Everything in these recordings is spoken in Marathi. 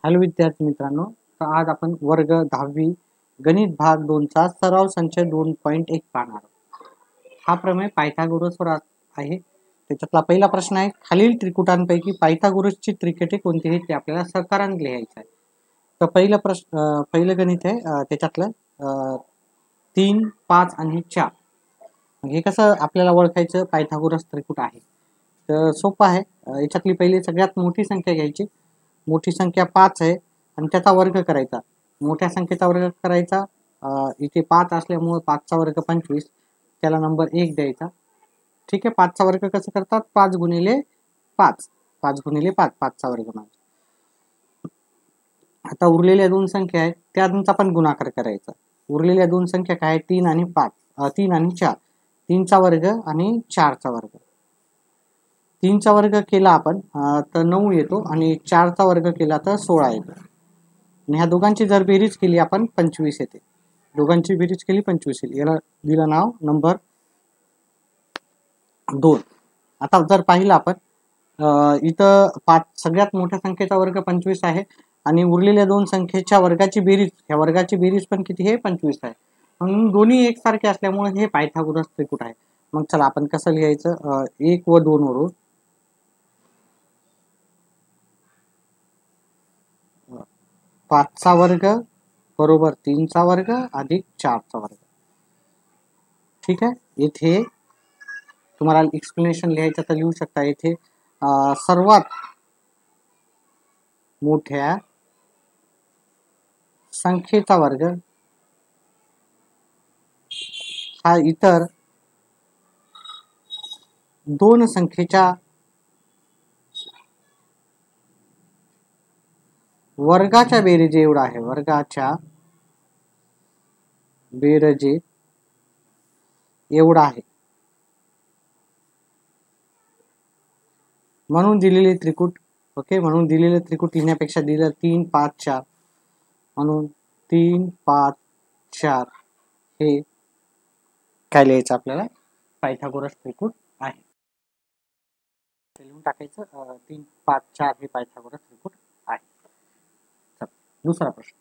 हॅलो विद्यार्थी मित्रांनो, तर आज आपण वर्ग 10वी गणित भाग 2 चा सराव संच 2.1 पाहणार आहोत. हा प्रमेय पायथागोरसवर आहे. त्याच्यातला पहिला प्रश्न आहे, खालील त्रिकुटांपैकी पायथागोरसची त्रिकुटे कोणती आहेत ते आपल्याला सहकाराने लिहायचं आहे. तर पहिलं गणित आहे, त्याच्यातलं 3, 5 आणि 4. हे कसं आपल्याला ओळखायचं पायथागोरस त्रिकुट आहे. तर सोपं आहे. याच्यातली पहिली सगळ्यात मोठी संख्या घ्यायची. मोठी संख्या 5 आहे आणि त्याचा वर्ग करायचा. मोठ्या संख्येचा वर्ग करायचा. इथे 5 असल्यामुळे 5चा वर्ग 25, त्याला नंबर 1 द्यायचा. ठीक आहे. 5चा वर्ग कसं करतात? 5 गुणिले 5, 5 गुणिले 5, 5चा वर्ग म्हणजे. आता उरलेल्या दोन संख्या आहेत त्यांचा पण गुणाकार करायचा. उरलेल्या दोन संख्या काय? 3 आणि 5, 3 आणि 4. 3चा वर्ग आणि 4चा वर्ग. 3चा वर्ग केला आपण तर 9 येतो आणि 4चा वर्ग केला तर 16 येतो. आणि ह्या दोघांची जर बेरीज केली आपण 25 येते. दोघांची बेरीज केली 25 येईल. याला दिलं नाव नंबर 2. आता जर पाहिलं आपण इथं 5 सगळ्यात मोठ्या संख्येचा वर्ग 25 आहे आणि उरलेल्या दोन संख्येच्या वर्गाची बेरीज, ह्या वर्गाची बेरीज पण किती आहे? 25 आहे. म्हणून दोन्ही एकसारखे असल्यामुळे हे पायथागोरस त्रिकुट आहे. मग चला आपण कसं लिहायचं? 1 व 2 वरून 5चा वर्ग बरोबर 3चा वर्ग अधिक 4चा वर्ग. ठीक आहे. येथे तुम्हाला एक्सप्लेनेशन लिहायचं तर लिहू शकता. येथे सर्वात मोठ्या संख्येचा वर्ग हा इतर दोन संख्येच्या वर्गाच्या बेरजे एवढा आहे. वर्गाच्या बेरजे एवढा आहे. म्हणून दिलेले त्रिकुट, ओके, म्हणून दिलेले त्रिकुट लिहिण्यापेक्षा दिलं 3, 5, 4. म्हणून 3, 5, 4 हे काय लिहायचं आपल्याला? पायथागोरस त्रिकुट आहे. लिहून टाकायचं 3, 5, 4 हे पायथागोरस त्रिकुट आहे. चल दुसरा प्रश्न.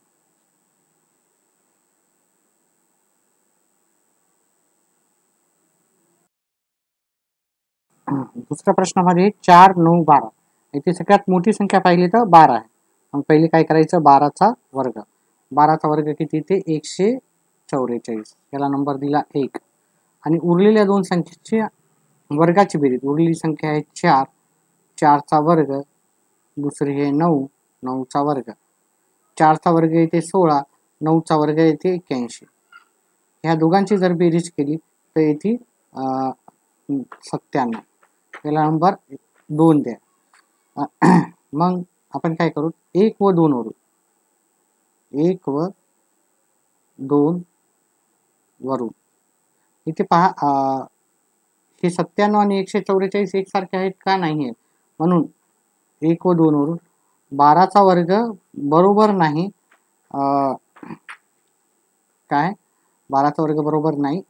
दुसऱ्या प्रश्नामध्ये 4, 9, 12. इथे सगळ्यात मोठी संख्या पाहिली तर 12 आहे. मग पहिले काय करायचं? 12चा वर्ग. 12चा वर्ग किती? ते 144. याला नंबर दिला 1. आणि उरलेल्या दोन संख्येची वर्गाची बेरीज. उरलेली संख्या आहे 4, 4चा वर्ग, दुसरी आहे 9, 9चा वर्ग. 4चा वर्ग येते 16, 9चा वर्ग येते 81. ह्या दोघांची जर बेरीज केली तर येते 97. याला नंबर 2 द्या. मग आपण काय करू? 1 व 2 वरून 1 व 2 वरून इथे पहा, हे 97 आणि 144 एकसारखे आहेत का? नाही आहेत. म्हणून 1 व 2 वरून 12चा वर्ग बरोबर नाही. काय? 12चा वर्ग बरोबर नाही.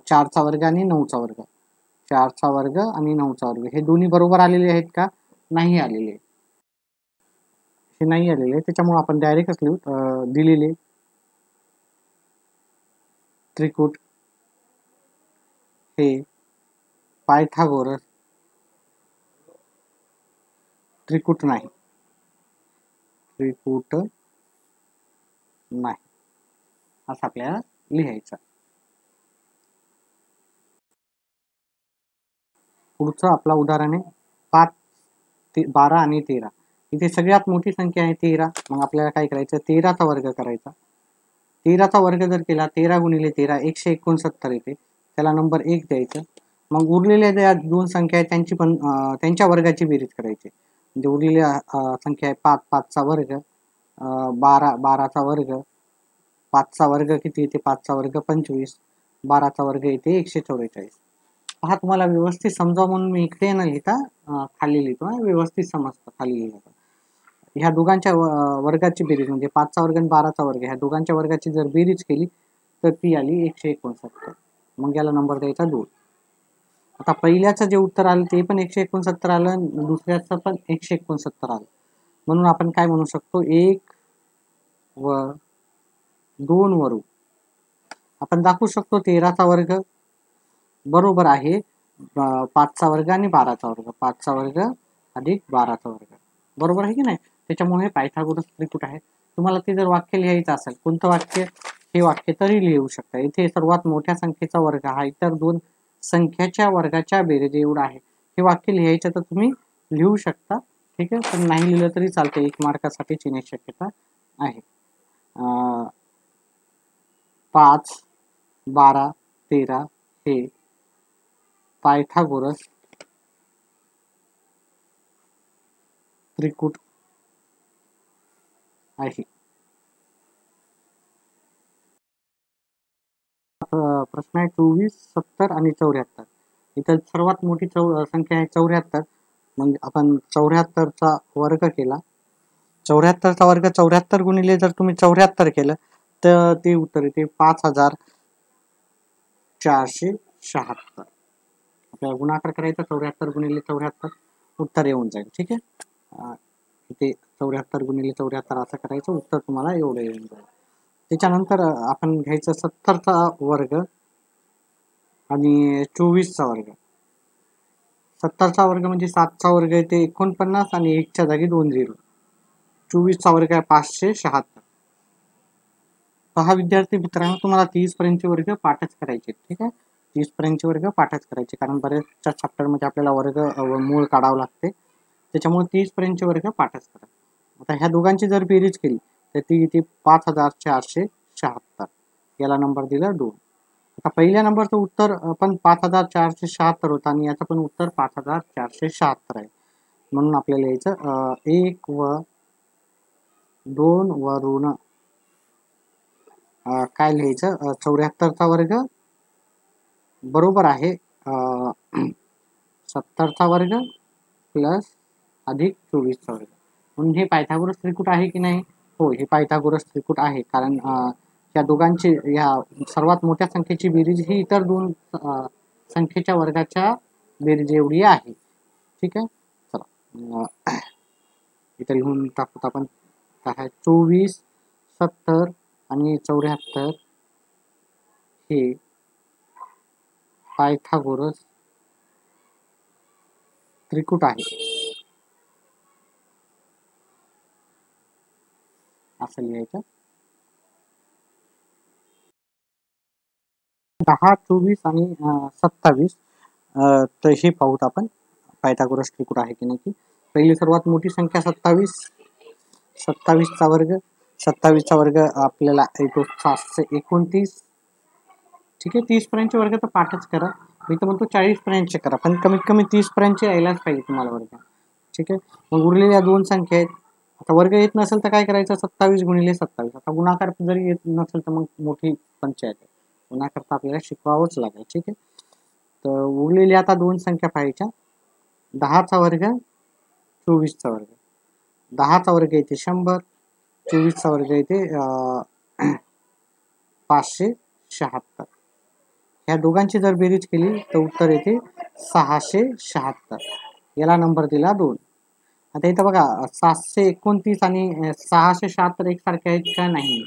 4चा वर्ग आणि 9चा वर्ग. 4चा वर्ग आणि 9चा वर्ग हे दोन्ही बरोबर आलेले आहेत का? नाही आलेले. हे नाही आलेले आहे. त्याच्यामुळे आपण डायरेक्टच लिहू दिलेले त्रिकुट हे पायथागोरस त्रिकुट नाही. त्रिकुट नाही असं आपल्याला लिहायचं. पुढचं आपला उदाहरण आहे 5, 12 आणि 13. इथे सगळ्यात मोठी संख्या आहे 13. मग आपल्याला काय करायचं? 13चा वर्ग करायचा. 13चा वर्ग जर केला 13 गुणिले 13 169 येते. त्याला नंबर 1 द्यायचं. मग उरलेल्या ज्या दोन संख्या आहेत त्यांची पण त्यांच्या वर्गाची बेरीज करायची. म्हणजे उरलेल्या संख्या आहे 5, 5चा वर्ग, 12, 12चा वर्ग. 5चा वर्ग किती येते? 5चा वर्ग 25, 12चा वर्ग येते 144. हा तुम्हाला व्यवस्थित समजा म्हणून मी इकडे न लिहिता खाली लिहितो. व्यवस्थित समजतं खाली लिहितो. ह्या दोघांच्या वर्गाची बेरीज म्हणजे 5चा वर्ग आणि 12चा वर्ग ह्या दोघांच्या वर्गाची जर बेरीज केली तर ती आली 169. मग याला नंबर द्यायचा 2. आता पहिल्याचं जे उत्तर आलं ते पण 169 आलं, दुसऱ्याचं पण 169 आलं. म्हणून आपण काय म्हणू शकतो, 1 व 2 वरून आपण दाखवू शकतो 13चा वर्ग बरोबर आहे 5चा वर्ग आणि 12चा वर्ग, 5चा वर्ग अधिक 12चा वर्ग, बरोबर आहे की नाही. त्याच्यामुळे पायथागोरस त्रिकूट आहे. तुम्हाला ते जर वाक्य लिहायचं असेल, कोणतं वाक्य, हे वाक्य तरी लिहू शकता. इथे सर्वात मोठ्या संख्येचा वर्ग हा इतर दोन संख्याच्या वर्गाच्या बेरीज एवढा आहे. हे वाक्य लिहायचं तर तुम्ही लिहू शकता, ठीक आहे, पण नाही लिहिलं तरी चालतं, 1 मार्कासाठी येण्याची शक्यता आहे. 5, 12, 13 हे पायथागोरस त्रिकूट आहे. प्रश्न आहे 24, 70 आणि 74. इथं सर्वात मोठी संख्या आहे 74. मग आपण 74चा वर्ग केला. 74चा वर्ग 74 गुणिले जर तुम्ही 74 केलं तर ते उत्तर येते 5476. आपल्याला गुणाकार करायचा, 74 गुणिले 74 उत्तर येऊन जाईल. ठीक आहे, इथे 74 गुणिले 74 असं करायचं, उत्तर तुम्हाला एवढं येऊन जाईल. त्याच्यानंतर आपण घ्यायचं 70चा वर्ग आणि 24चा वर्ग. 70चा वर्ग म्हणजे 7चा वर्ग येते 49 आणि 1च्या जागी 2 0. 24चा वर्ग आहे 576. पहा विद्यार्थी मित्रांनो, तुम्हाला 30 पर्यंतचे वर्ग पाठच करायचे. ठीक आहे, 30 पर्यंतचे वर्ग पाठच करायचे, कारण बऱ्याचशा चॅप्टरमध्ये आपल्याला वर्ग मूळ काढावं लागते. त्याच्यामुळे 30 पर्यंतचे वर्ग पाठच करा. आता ह्या दोघांची जर बेरीज केली तर ती येते 5476. याला नंबर दिला 2. आता पहिल्या नंबरचं उत्तर पण 5476 होतं आणि याचं पण उत्तर 5476 आहे. म्हणून आपल्याला यायचं 1 व 2 वरून काय लिहायचं, 74चा वर्ग बरोबर आहे 70चा वर्ग प्लस अधिक 24चा वर्ग. म्हणून हे पायथागोरस त्रिकूट आहे की नाही. हो, हे पायथागोरस त्रिकूट आहे, कारण या दोघांची, या सर्वात मोठ्या संख्येची बेरीज ही इतर दोन संख्येच्या वर्गाच्या बेरीज एवढी आहे. ठीक आहे, चला इथे लिहून टाकूत आपण. काय 24, 70 आणि 74 हे पायथागोरस त्रिकूट आहे, असं लिहायचं. 10, 24 आणि 27 तर हे पाहूत आपण पायथागोरस त्रिकूट आहे की नाही. पहिली सर्वात मोठी संख्या 27. 27चा वर्ग, 27चा वर्ग आपल्याला येतो 729. ठीक आहे, 30 पर्यंतचे वर्ग तर पाठच करा. मी तर म्हणतो 40 पर्यंतचे करा, पण कमीत कमी 30 पर्यंतचे यायलाच पाहिजे तुम्हाला वर्ग. ठीक आहे, मग उरलेल्या दोन संख्या आहेत. आता वर्ग येत नसेल तर काय करायचं, 27 गुणिले 27. आता गुणाकार जरी येत नसेल तर मग मोठी पंचायत आहे, गुणाकार तर आपल्याला शिकवावंच लागेल. ठीक आहे, तर उरलेल्या आता दोन संख्या पाहायच्या. 10चा वर्ग, 24चा वर्ग. 10चा वर्ग येते 100, 24चा वर्ग येते 576. ह्या दोघांची जर बेरीज केली तर उत्तर येते 676. याला नंबर दिला 2. आता इथं बघा 729 आणि 676 एकसारखे आहेत का, नाही,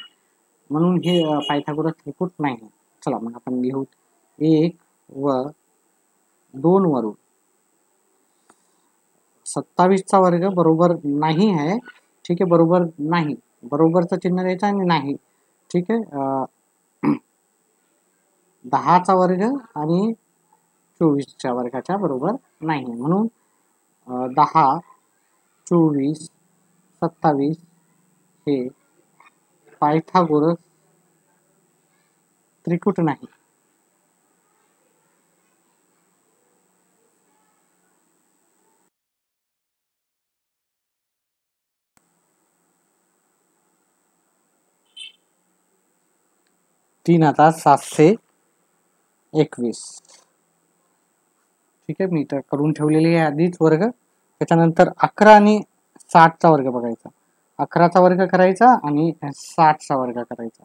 म्हणून हे पायथागोरस त्रिकूट नाही. चला मग आपण लिहू 1 व 2 वरून. 27चा वर्ग बरोबर नाही आहे. ठीक आहे, बरोबर नाही, बरोबरचं चिन्ह द्यायचं आणि नाही. ठीक आहे, 10चा वर्ग आणि 24च्या वर्गाच्या बरोबर नाही, म्हणून 10, 24, 27 हे पायथागोरस त्रिकूट नाही. तीन 3721. ठीक आहे, मी तर करून ठेवलेली आहे आधीच वर्ग. त्याच्यानंतर 11 आणि 60चा वर्ग बघायचा. 11चा वर्ग करायचा आणि 60चा वर्ग करायचा.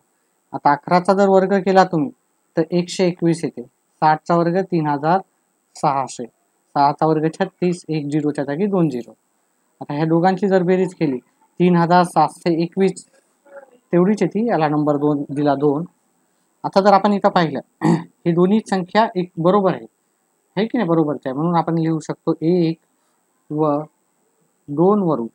आता 11चा जर वर्ग केला तुम्ही तर 121 येते. 60चा वर्ग 3600. 6चा वर्ग 36, 1 0च्या जागी 2 0. आता ह्या दोघांची जर बेरीज केली 3721 तेवढीच येते, याला नंबर 2 दिला 2. आता जर आपण इथं पाहिलं ही दोन्ही संख्या एक बरोबर आहे की नाही, बरोबरच आहे, म्हणून आपण लिहू शकतो 1 व 2 वरून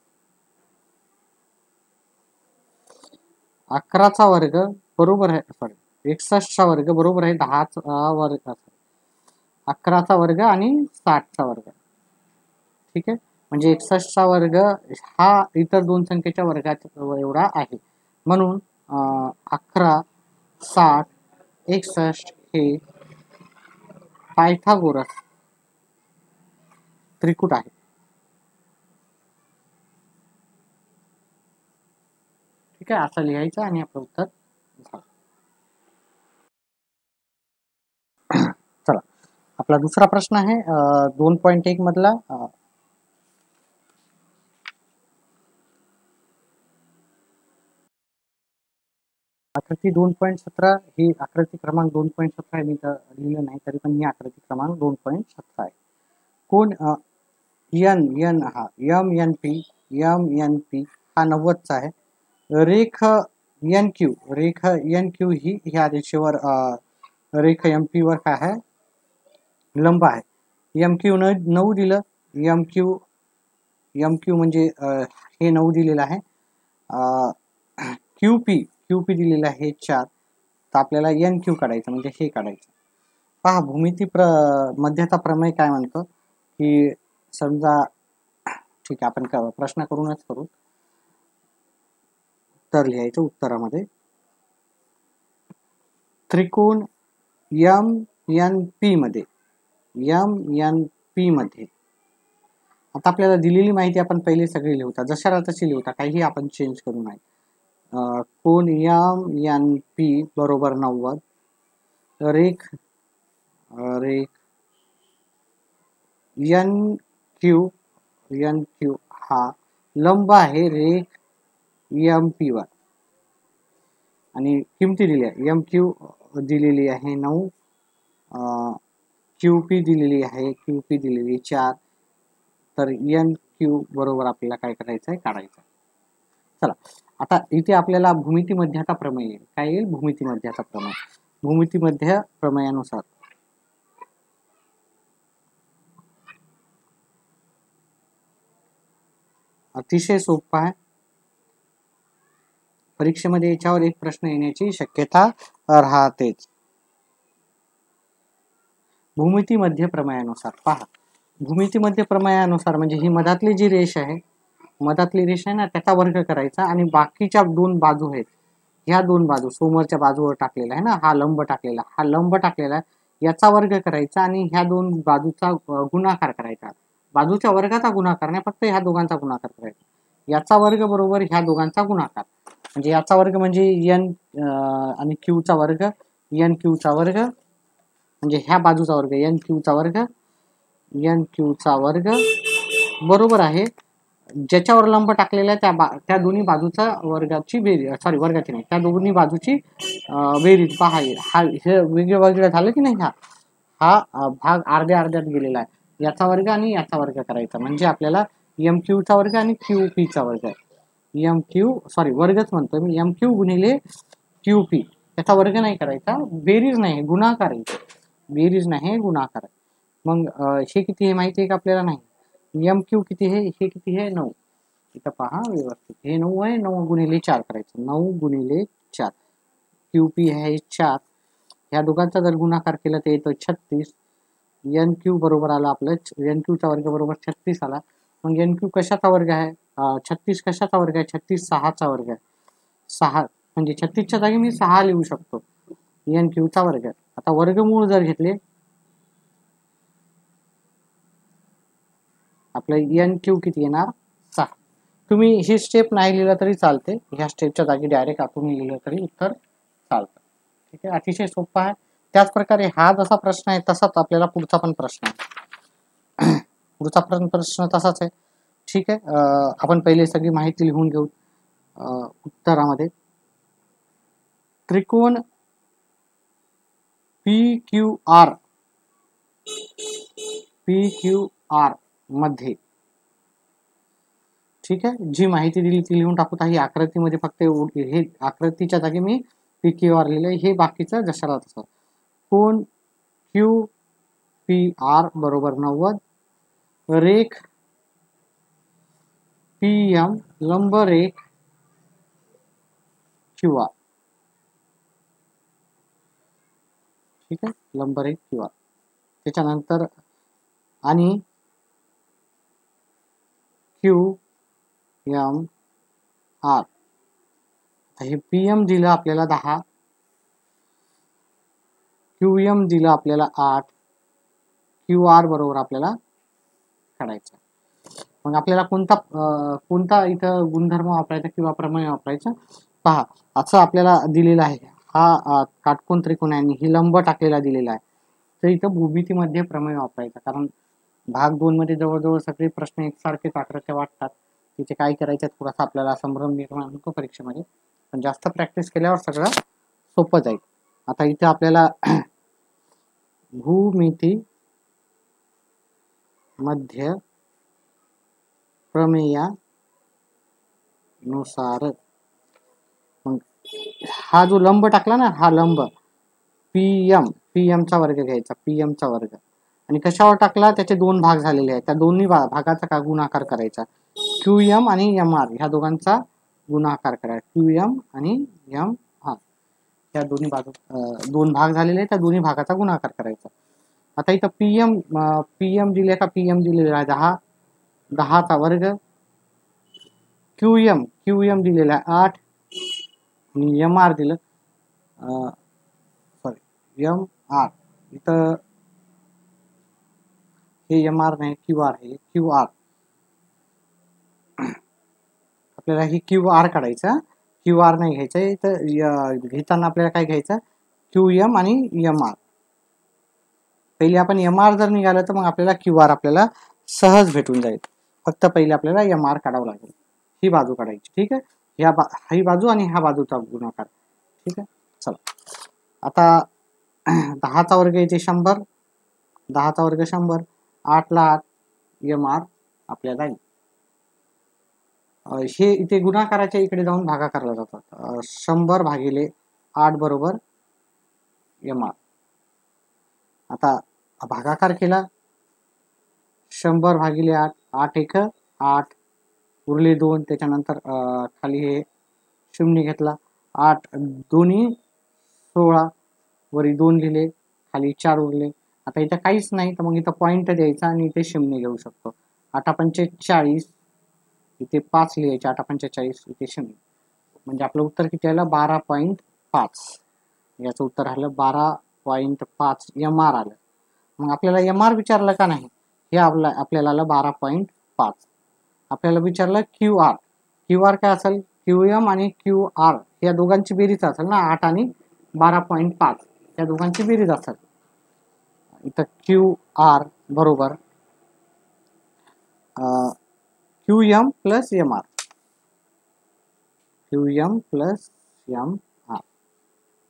11चा वर्ग बरोबर आहे, सॉरी 61चा वर्ग बरोबर आहे 10चा वर्ग, 11चा वर्ग आणि 60चा वर्ग. ठीक आहे, म्हणजे 61चा वर्ग हा इतर दोन संख्येच्या वर्गाच्या एवढा आहे, म्हणून 11, 60, 61 हे पायथागोरस त्रिकूट आहे. ठीक आहे, असं लिहायचं आणि आपलं उत्तर झालं. चला, आपला दुसरा प्रश्न आहे 2.1 मधला. आकृती 2.17 ही आकृती क्रमांक 2.17 मी लिहिलं नाही, तरी पण ही आकृती क्रमांक 2.17 आहे. कोण एन हा एम एन पी हा 90चा आहे. रेख एन क्यू ही ह्या रेषेवर रेख एम पी वर काय आहे, लंब आहे. एम क्यू 9 दिलं, एम क्यू म्हणजे हे 9 दिलेलं आहे. क्यू पी दिलेलं आहे 4. तर आपल्याला एन क्यू काढायचं, म्हणजे हे काढायचं. पहा, भूमिती मध्याचा प्रमेय काय म्हणतो की समजा, ठीक आहे आपण प्रश्न करूनच करू. उत्तर लिहायचं, उत्तरामध्ये त्रिकोण एम एन पी मध्ये आता आपल्याला दिलेली माहिती आपण पहिले सगळी लिहूता, जशाला तशी लिहूता, काही आपण चेंज करू नये. कोण एम एन पी बरोबर 90. रेख एन क्यू हा लंब आहे रेख एम पी वर, आणि किमती दिल्या, एम क्यू दिलेली आहे 9, क्यू पी दिलेली आहे 4. तर एन क्यू बरोबर आपल्याला काय करायचं आहे, काढायचं. चला, आता इथे आपल्याला भूमिती मध्याचा प्रमेय येईल. काय येईल, भूमिती मध्याचा प्रमेय. भूमिती मध्य प्रमेयानुसार अतिशय सोपं आहे. परीक्षेमध्ये याच्यावर एक प्रश्न येण्याची शक्यता राहतेच. भूमिती मध्य प्रमेयानुसार पहा, भूमिती मध्य प्रमेयानुसार म्हणजे ही मधातली जी रेष आहे, ना, त्याचा वर्ग करायचा, आणि बाकीच्या दोन बाजू आहेत, ह्या दोन बाजू समोरच्या बाजूवर टाकलेला आहे ना, हा लंब टाकलेला आहे, याचा वर्ग करायचा, आणि ह्या दोन बाजूचा गुणाकार करायचा. बाजूच्या वर्गाचा गुणाकार नाही, फक्त ह्या दोघांचा गुणाकार करायचा. याचा वर्ग बरोबर ह्या दोघांचा गुणाकार, म्हणजे याचा वर्ग म्हणजे एन आणि क्यूचा वर्ग, एन क्यूचा वर्ग म्हणजे ह्या बाजूचा वर्ग एन क्यूचा वर्ग बरोबर आहे ज्याच्यावर लंब टाकलेला आहे त्या दोन्ही बाजूचा वर्गाची बेरीज, सॉरी वर्गाची नाही, त्या दोन्ही बाजूची बेरीज पहा. हा हे वेगळं झालं की नाही, हा भाग अर्ध्यात गेलेला आहे. याचा वर्ग आणि याचा वर्ग करायचा, म्हणजे आपल्याला एम क्यूचा वर्ग आणि क्यू पीचा वर्ग, वर्गच म्हणतोय मी, एम क्यू गुणिले क्यू पी, त्याचा वर्ग नाही करायचा, बेरीज नाही, गुणाकार आहे, बेरीज नाही गुणाकार. मग हे किती आहे माहिती आहे का आपल्याला, नाही, एम क्यू किती आहे, हे किती आहे 9. इथं पहा व्यवस्थित, हे 9 आहे, 9 गुणिले 4 करायचं, 9 गुणिले 4. क्यू पी आहे 4, ह्या दोघांचा जर गुणाकार केला तर येतो 36. एन क्यू बरोबर आला आपलं, एन क्यूचा वर्ग बरोबर 36 आला. मग एन क्यू कशाचा वर्ग आहे, 36 कशाचा वर्ग आहे, 36 6चा वर्ग आहे. 6 म्हणजे 36च्या जागी मी 6 लिहू शकतो, एन क्यूचा वर्ग. आता वर्गमूळ जर घेतले, आपलं एन क्यू किती येणार 6. तुम्ही ही स्टेप नाही लिहिलं तरी चालते, ह्या स्टेपच्या जागी डायरेक्ट तुम्ही लिहिलं तरी उत्तर चालतं. ठीक आहे, अतिशय सोपं आहे. त्याच प्रकारे हा जसा प्रश्न आहे तसाच आपल्याला पुढचा पण प्रश्न आहे. पुढचा प्रश्न तसाच आहे. ठीक आहे, आपण पहिले सगळी माहिती लिहून घेऊ. उत्तरामध्ये त्रिकोण पी क्यू आर मध्ये ठीक आहे, जी माहिती दिली ती लिहून टाकू. ही आकृतीमध्ये फक्त हे आकृतीच्या जागी मी पी क्यू आर लिहिलंय, हे बाकीचं जशाला तसं. कोण क्यू पी आर बरोबर 90, रेख पी एम लंब रेख क्यू आर. ठीक आहे, लंब रेख क्यू आर. त्याच्यानंतर आणि क्यू एम आर, हे पी एम दिलं आपल्याला 10, क्यू एम दिलं आपल्याला 8, क्यू आर बरोबर आपल्याला काढायचं. मग आपल्याला कोणता इथं गुणधर्म वापरायचा किंवा प्रमेय वापरायचा पहा. असं आपल्याला दिलेलं आहे, हा काटकोन त्रिकोण आहे आणि ही लंब टाकलेला दिलेला आहे. तर इथं भूमितीमध्ये प्रमेय वापरायचा, कारण भाग 2 मध्ये जवळजवळ सगळे प्रश्न एकसारखेच आकृत्या वाटतात. तिथे काय करायचं थोडासा आपल्याला संभ्रम निर्माण होतो परीक्षेमध्ये, पण जास्त प्रॅक्टिस केल्यावर सगळं सोपं जाईल. आता इथे आपल्याला भूमिती मध्य प्रमेयानुसार, मग हा जो लंब टाकला ना, हा लंब पीएम चा वर्ग घ्यायचा, पीएम चा वर्ग, आणि कशावर टाकला, त्याचे दोन भाग झालेले आहेत, त्या दोन्ही भागाचा का गुणाकार करायचा, क्यू एम आणि एम आर ह्या दोघांचा गुणाकार करायचा, क्यू एम आणि एम आर या दोन्ही बाजू दोन भाग झालेले आहेत, त्या दोन्ही भागाचा गुणाकार करायचा. आता इथं पीएम दिले का, पीएम दिलेला आहे 10, 10चा वर्ग, क्यू एम दिलेला आहे 8 आणि एम आर दिलं सॉरी एम आर, इथं हे एम आर नाही, क्यू आर, हे क्यू आर. आपल्याला ही क्यू आर काढायचा, क्यू आर नाही घ्यायचं. इथं घेताना आपल्याला काय घ्यायचं, क्यू एम आणि एम आर. पहिले आपण एम आर जर निघालं तर मग आपल्याला क्यू आर आपल्याला सहज भेटून जाईल. फक्त पहिले आपल्याला एम आर काढावं लागेल, ही बाजू काढायची. ठीक आहे, ही बाजू आणि ह्या बाजूचा गुणाकार. ठीक आहे, चला आता 10चा वर्ग येते 100, 10चा वर्ग 100, 8 ला 8 एम आर आपल्याला येईल. हे इथे गुणाकाराच्या इकडे जाऊन भागाकारला जातात. 100 भागिले 8 बरोबर एम आर. आता भागाकार केला, 100 भागिले 8, 8 एक 8, उरले 2, त्याच्यानंतर खाली हे शून्य घेतला, 8 दोन्ही 16, वरी 2 लिहिले, खाली 4 उरले. आता इथं काहीच नाही तर मग इथं पॉईंट द्यायचा आणि इथे शून्य घेऊ शकतो. 8 पंचे 40, इथे 5 लिहायचे, 8 पंचे 40, इथे 0, म्हणजे आपलं उत्तर किती आलं, 12.5. याचं उत्तर आलं 12.5 एम आर आलं. मग आपल्याला एम आर विचारलं का नाही, हे आपल्याला आलं 12.5. आपल्याला विचारलं क्यू आर, क्यू आर काय असेल, क्यू एम आणि क्यू आर या दोघांची बेरीज असेल ना, 8 आणि 12.5 या दोघांची बेरीज असेल. इथं क्यू आर बरोबर Q M plus M R, Q M plus M R.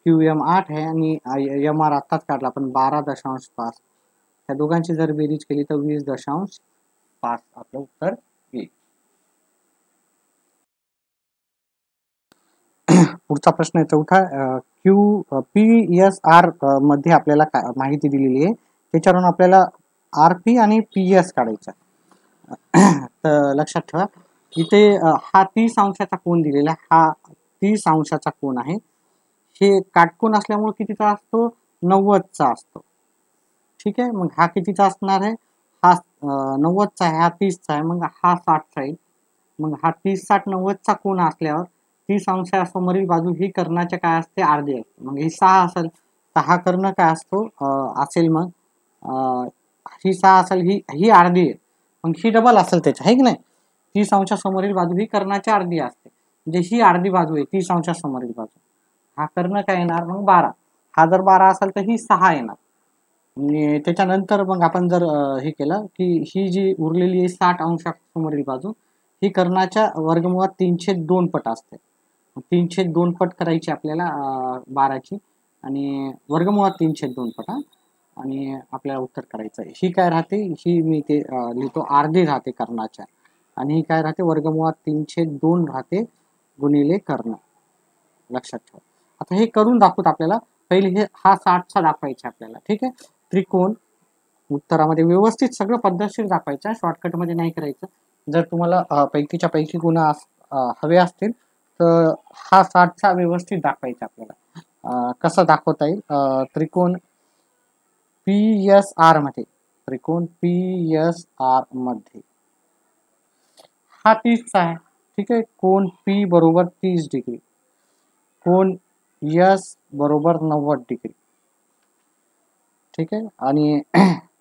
Q M 8 आहे आणि एम आर आत्ताच काढला आपण 12.5. त्या दोघांची जर बेरीज केली तर 20.5 आपलं उत्तर येईल. पुढचा प्रश्न आहे चौथा. पी एस आर मध्ये आपल्याला माहिती दिलेली आहे, त्याच्यावरून आपल्याला आर पी आणि पी एस काढायचा. तर लक्षात ठेवा, इथे हा 30 अंशाचा कोन दिलेला, हा 30 अंशाचा कोन आहे. हे काटकोन असल्यामुळे कितीचा असतो, 90चा असतो. ठीक आहे, मग हा कितीचा असणार आहे, हा 90चा आहे, हा 30चा आहे, मग हा 60चा आहे. मग हा 30, 60, 90चा कोन असल्यावर 30 अंशासमोरील बाजू ही कर्णाच्या काय असते, अर्धी असते. मग ही 6 असेल तर हा कर्ण काय असतो, असेल मग ही 6 असेल, ही अर्धी आहे, मग ही डबल असेल त्याच्या, आहे की नाही. 30 अंशासमोरील बाजू ही कर्णाच्या अर्धी असते, म्हणजे ही अर्धी बाजू आहे 30 अंशासमोरील बाजू. हा कर्ण काय येणार मग 12. हा जर 12 असेल तर ही 6 येणार. आणि त्याच्यानंतर मग आपण जर हे केलं की ही जी उरलेली आहे 60 अंशासमोरील बाजू, ही कर्णाच्या वर्गमुळात 302 पट असते. 302 पट करायची आपल्याला 12ची, आणि वर्गमुळात 302 पट, आणि आपल्याला उत्तर करायचं आहे. ही काय राहते, ही मी ते लिहितो अर्धी राहते कर्णाच्या, आणि ही काय राहते, वर्गमुळात 3/2 राहते गुणिले कर्ण. लक्षात ठेवा. आता हे करून दाखवत आपल्याला. पहिले हे हा 60चा दाखवायचा आपल्याला. ठीक आहे. त्रिकोण उत्तरामध्ये व्यवस्थित सगळं पद्धतशीर दाखवायचं, शॉर्टकट मध्ये नाही करायचं. जर तुम्हाला पैकीच्या पैकी गुण हवे असतील तर हा 60चा व्यवस्थित दाखवायचा आपल्याला. कसं दाखवता येईल, त्रिकोण PSR मध्ये, त्रिकोण PSR मध्ये हा 30चा आहे. ठीक आहे. कोण P बरोबर 30 डिग्री, कोण S बरोबर 90 डिग्री. ठीक आहे. आणि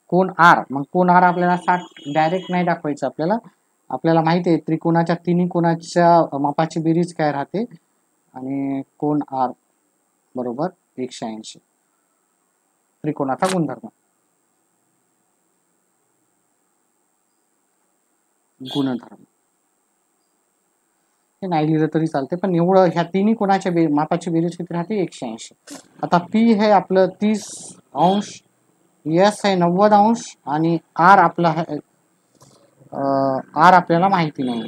कोण R, मग कोण R आपल्याला 60 डायरेक्ट नाही दाखवायचं आपल्याला. आपल्याला माहिती आहे त्रिकोणाच्या तिन्ही कोणाच्या मापाची बेरीज काय राहते, आणि कोण R बरोबर 180. त्रिकोणाचा गुणधर्म, गुणधर्म हे नाही लिहिलं तरी चालते, पण एवढं ह्या तिन्ही कोणाच्या मापाची बेरीज किती राहते, 180. आता P हे आपलं 30°, S आहे 90°, आणि R आपला R आपल्याला माहिती नाही.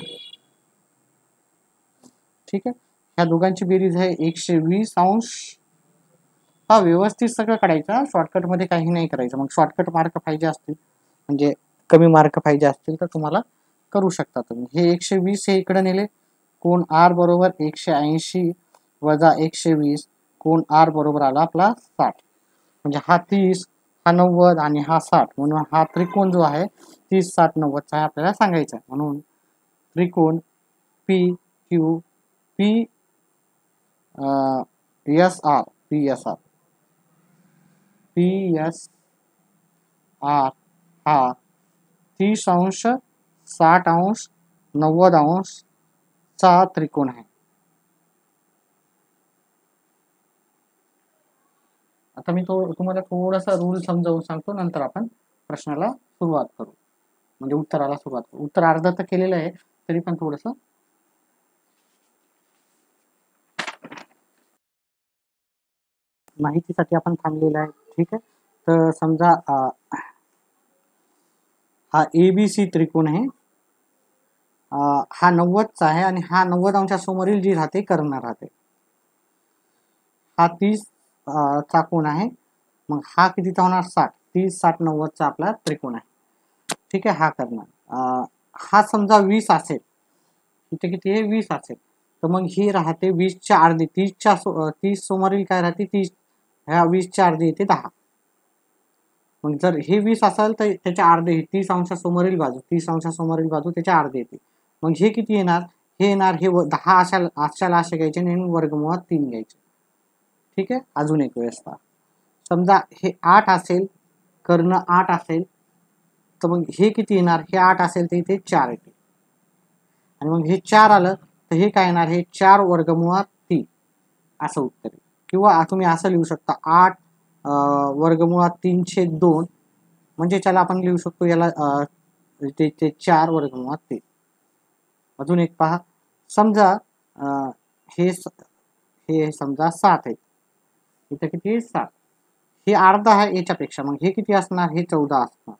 ठीक आहे. ह्या दोघांची बेरीज आहे 120°. हा व्यवस्थित सगळं काढायचं, शॉर्टकट मध्ये काही नाही करायचं. मग शॉर्टकट मार्क पाहिजे असतील, म्हणजे कमी मार्क पाहिजे असतील तर तुम्हाला करू शकता तुम्ही. हे 120 हे इकडे नेले, कोण R बरोबर 180 वजा 120, कोण R बरोबर आला आपला 60. म्हणजे हा 30, हा 90 आणि हा 60, म्हणून हा त्रिकोण जो आहे 30, 60, 90चा आहे आपल्याला सांगायचा. म्हणून त्रिकोण PSR हा 30°, 60°, 90° चा त्रिकोण आहे. आता मी तुम्हाला थोडासा रूल समजावून सांगतो, नंतर आपण प्रश्नाला सुरुवात करू, म्हणजे उत्तराला सुरुवात करू. उत्तर अर्धा तर केलेलं आहे, तरी पण थोडस माहितीसाठी आपण थांबलेलं आहे. ठीक आहे. तर समजा हा ABC त्रिकोण आहे, हा 90चा आहे, आणि हा 90° समोरील जी राहते कर्ण राहते. हा 30 चा कोण आहे, मग हा कितीचा होणार, 60. 30, 60, 90चा आपला त्रिकोण आहे. ठीक आहे. हा कर्ण हा समजा 20 असेल, इथे किती आहे, 20 असेल, तर मग ही राहते 20च्या अर्धी. 30 समोरील काय राहते, 30, ह्या 20च्या अर्धी येते 10. मग जर हे 20 असेल तर त्याच्या अर्धे, 30° समोरील बाजू, 30° समोरील बाजू त्याच्या अर्धे येते. मग हे किती येणार, हे येणार, हे 10 अशाला असे घ्यायचे आणि वर्गमुळात 3 घ्यायचे. ठीक आहे. अजून एक वेळेस पहा, समजा हे 8 असेल, कर्ण 8 असेल, तर मग हे किती येणार, हे 8 असेल तर इथे 4 येते, आणि मग हे 4 आलं तर हे काय येणार, हे 4 वर्गमुळात 3 असं उत्तर आहे. किंवा तुम्ही असं लिहू शकता, 8 वर्गमुळात 3/2, म्हणजे त्याला आपण लिहू शकतो याला ते 4 वर्गमुळात 3. अजून एक पहा, समजा हे समजा 7 आहे, इथं किती आहे, 7. हे अर्धा आहे याच्यापेक्षा, मग हे किती असणार, हे 14 असणार.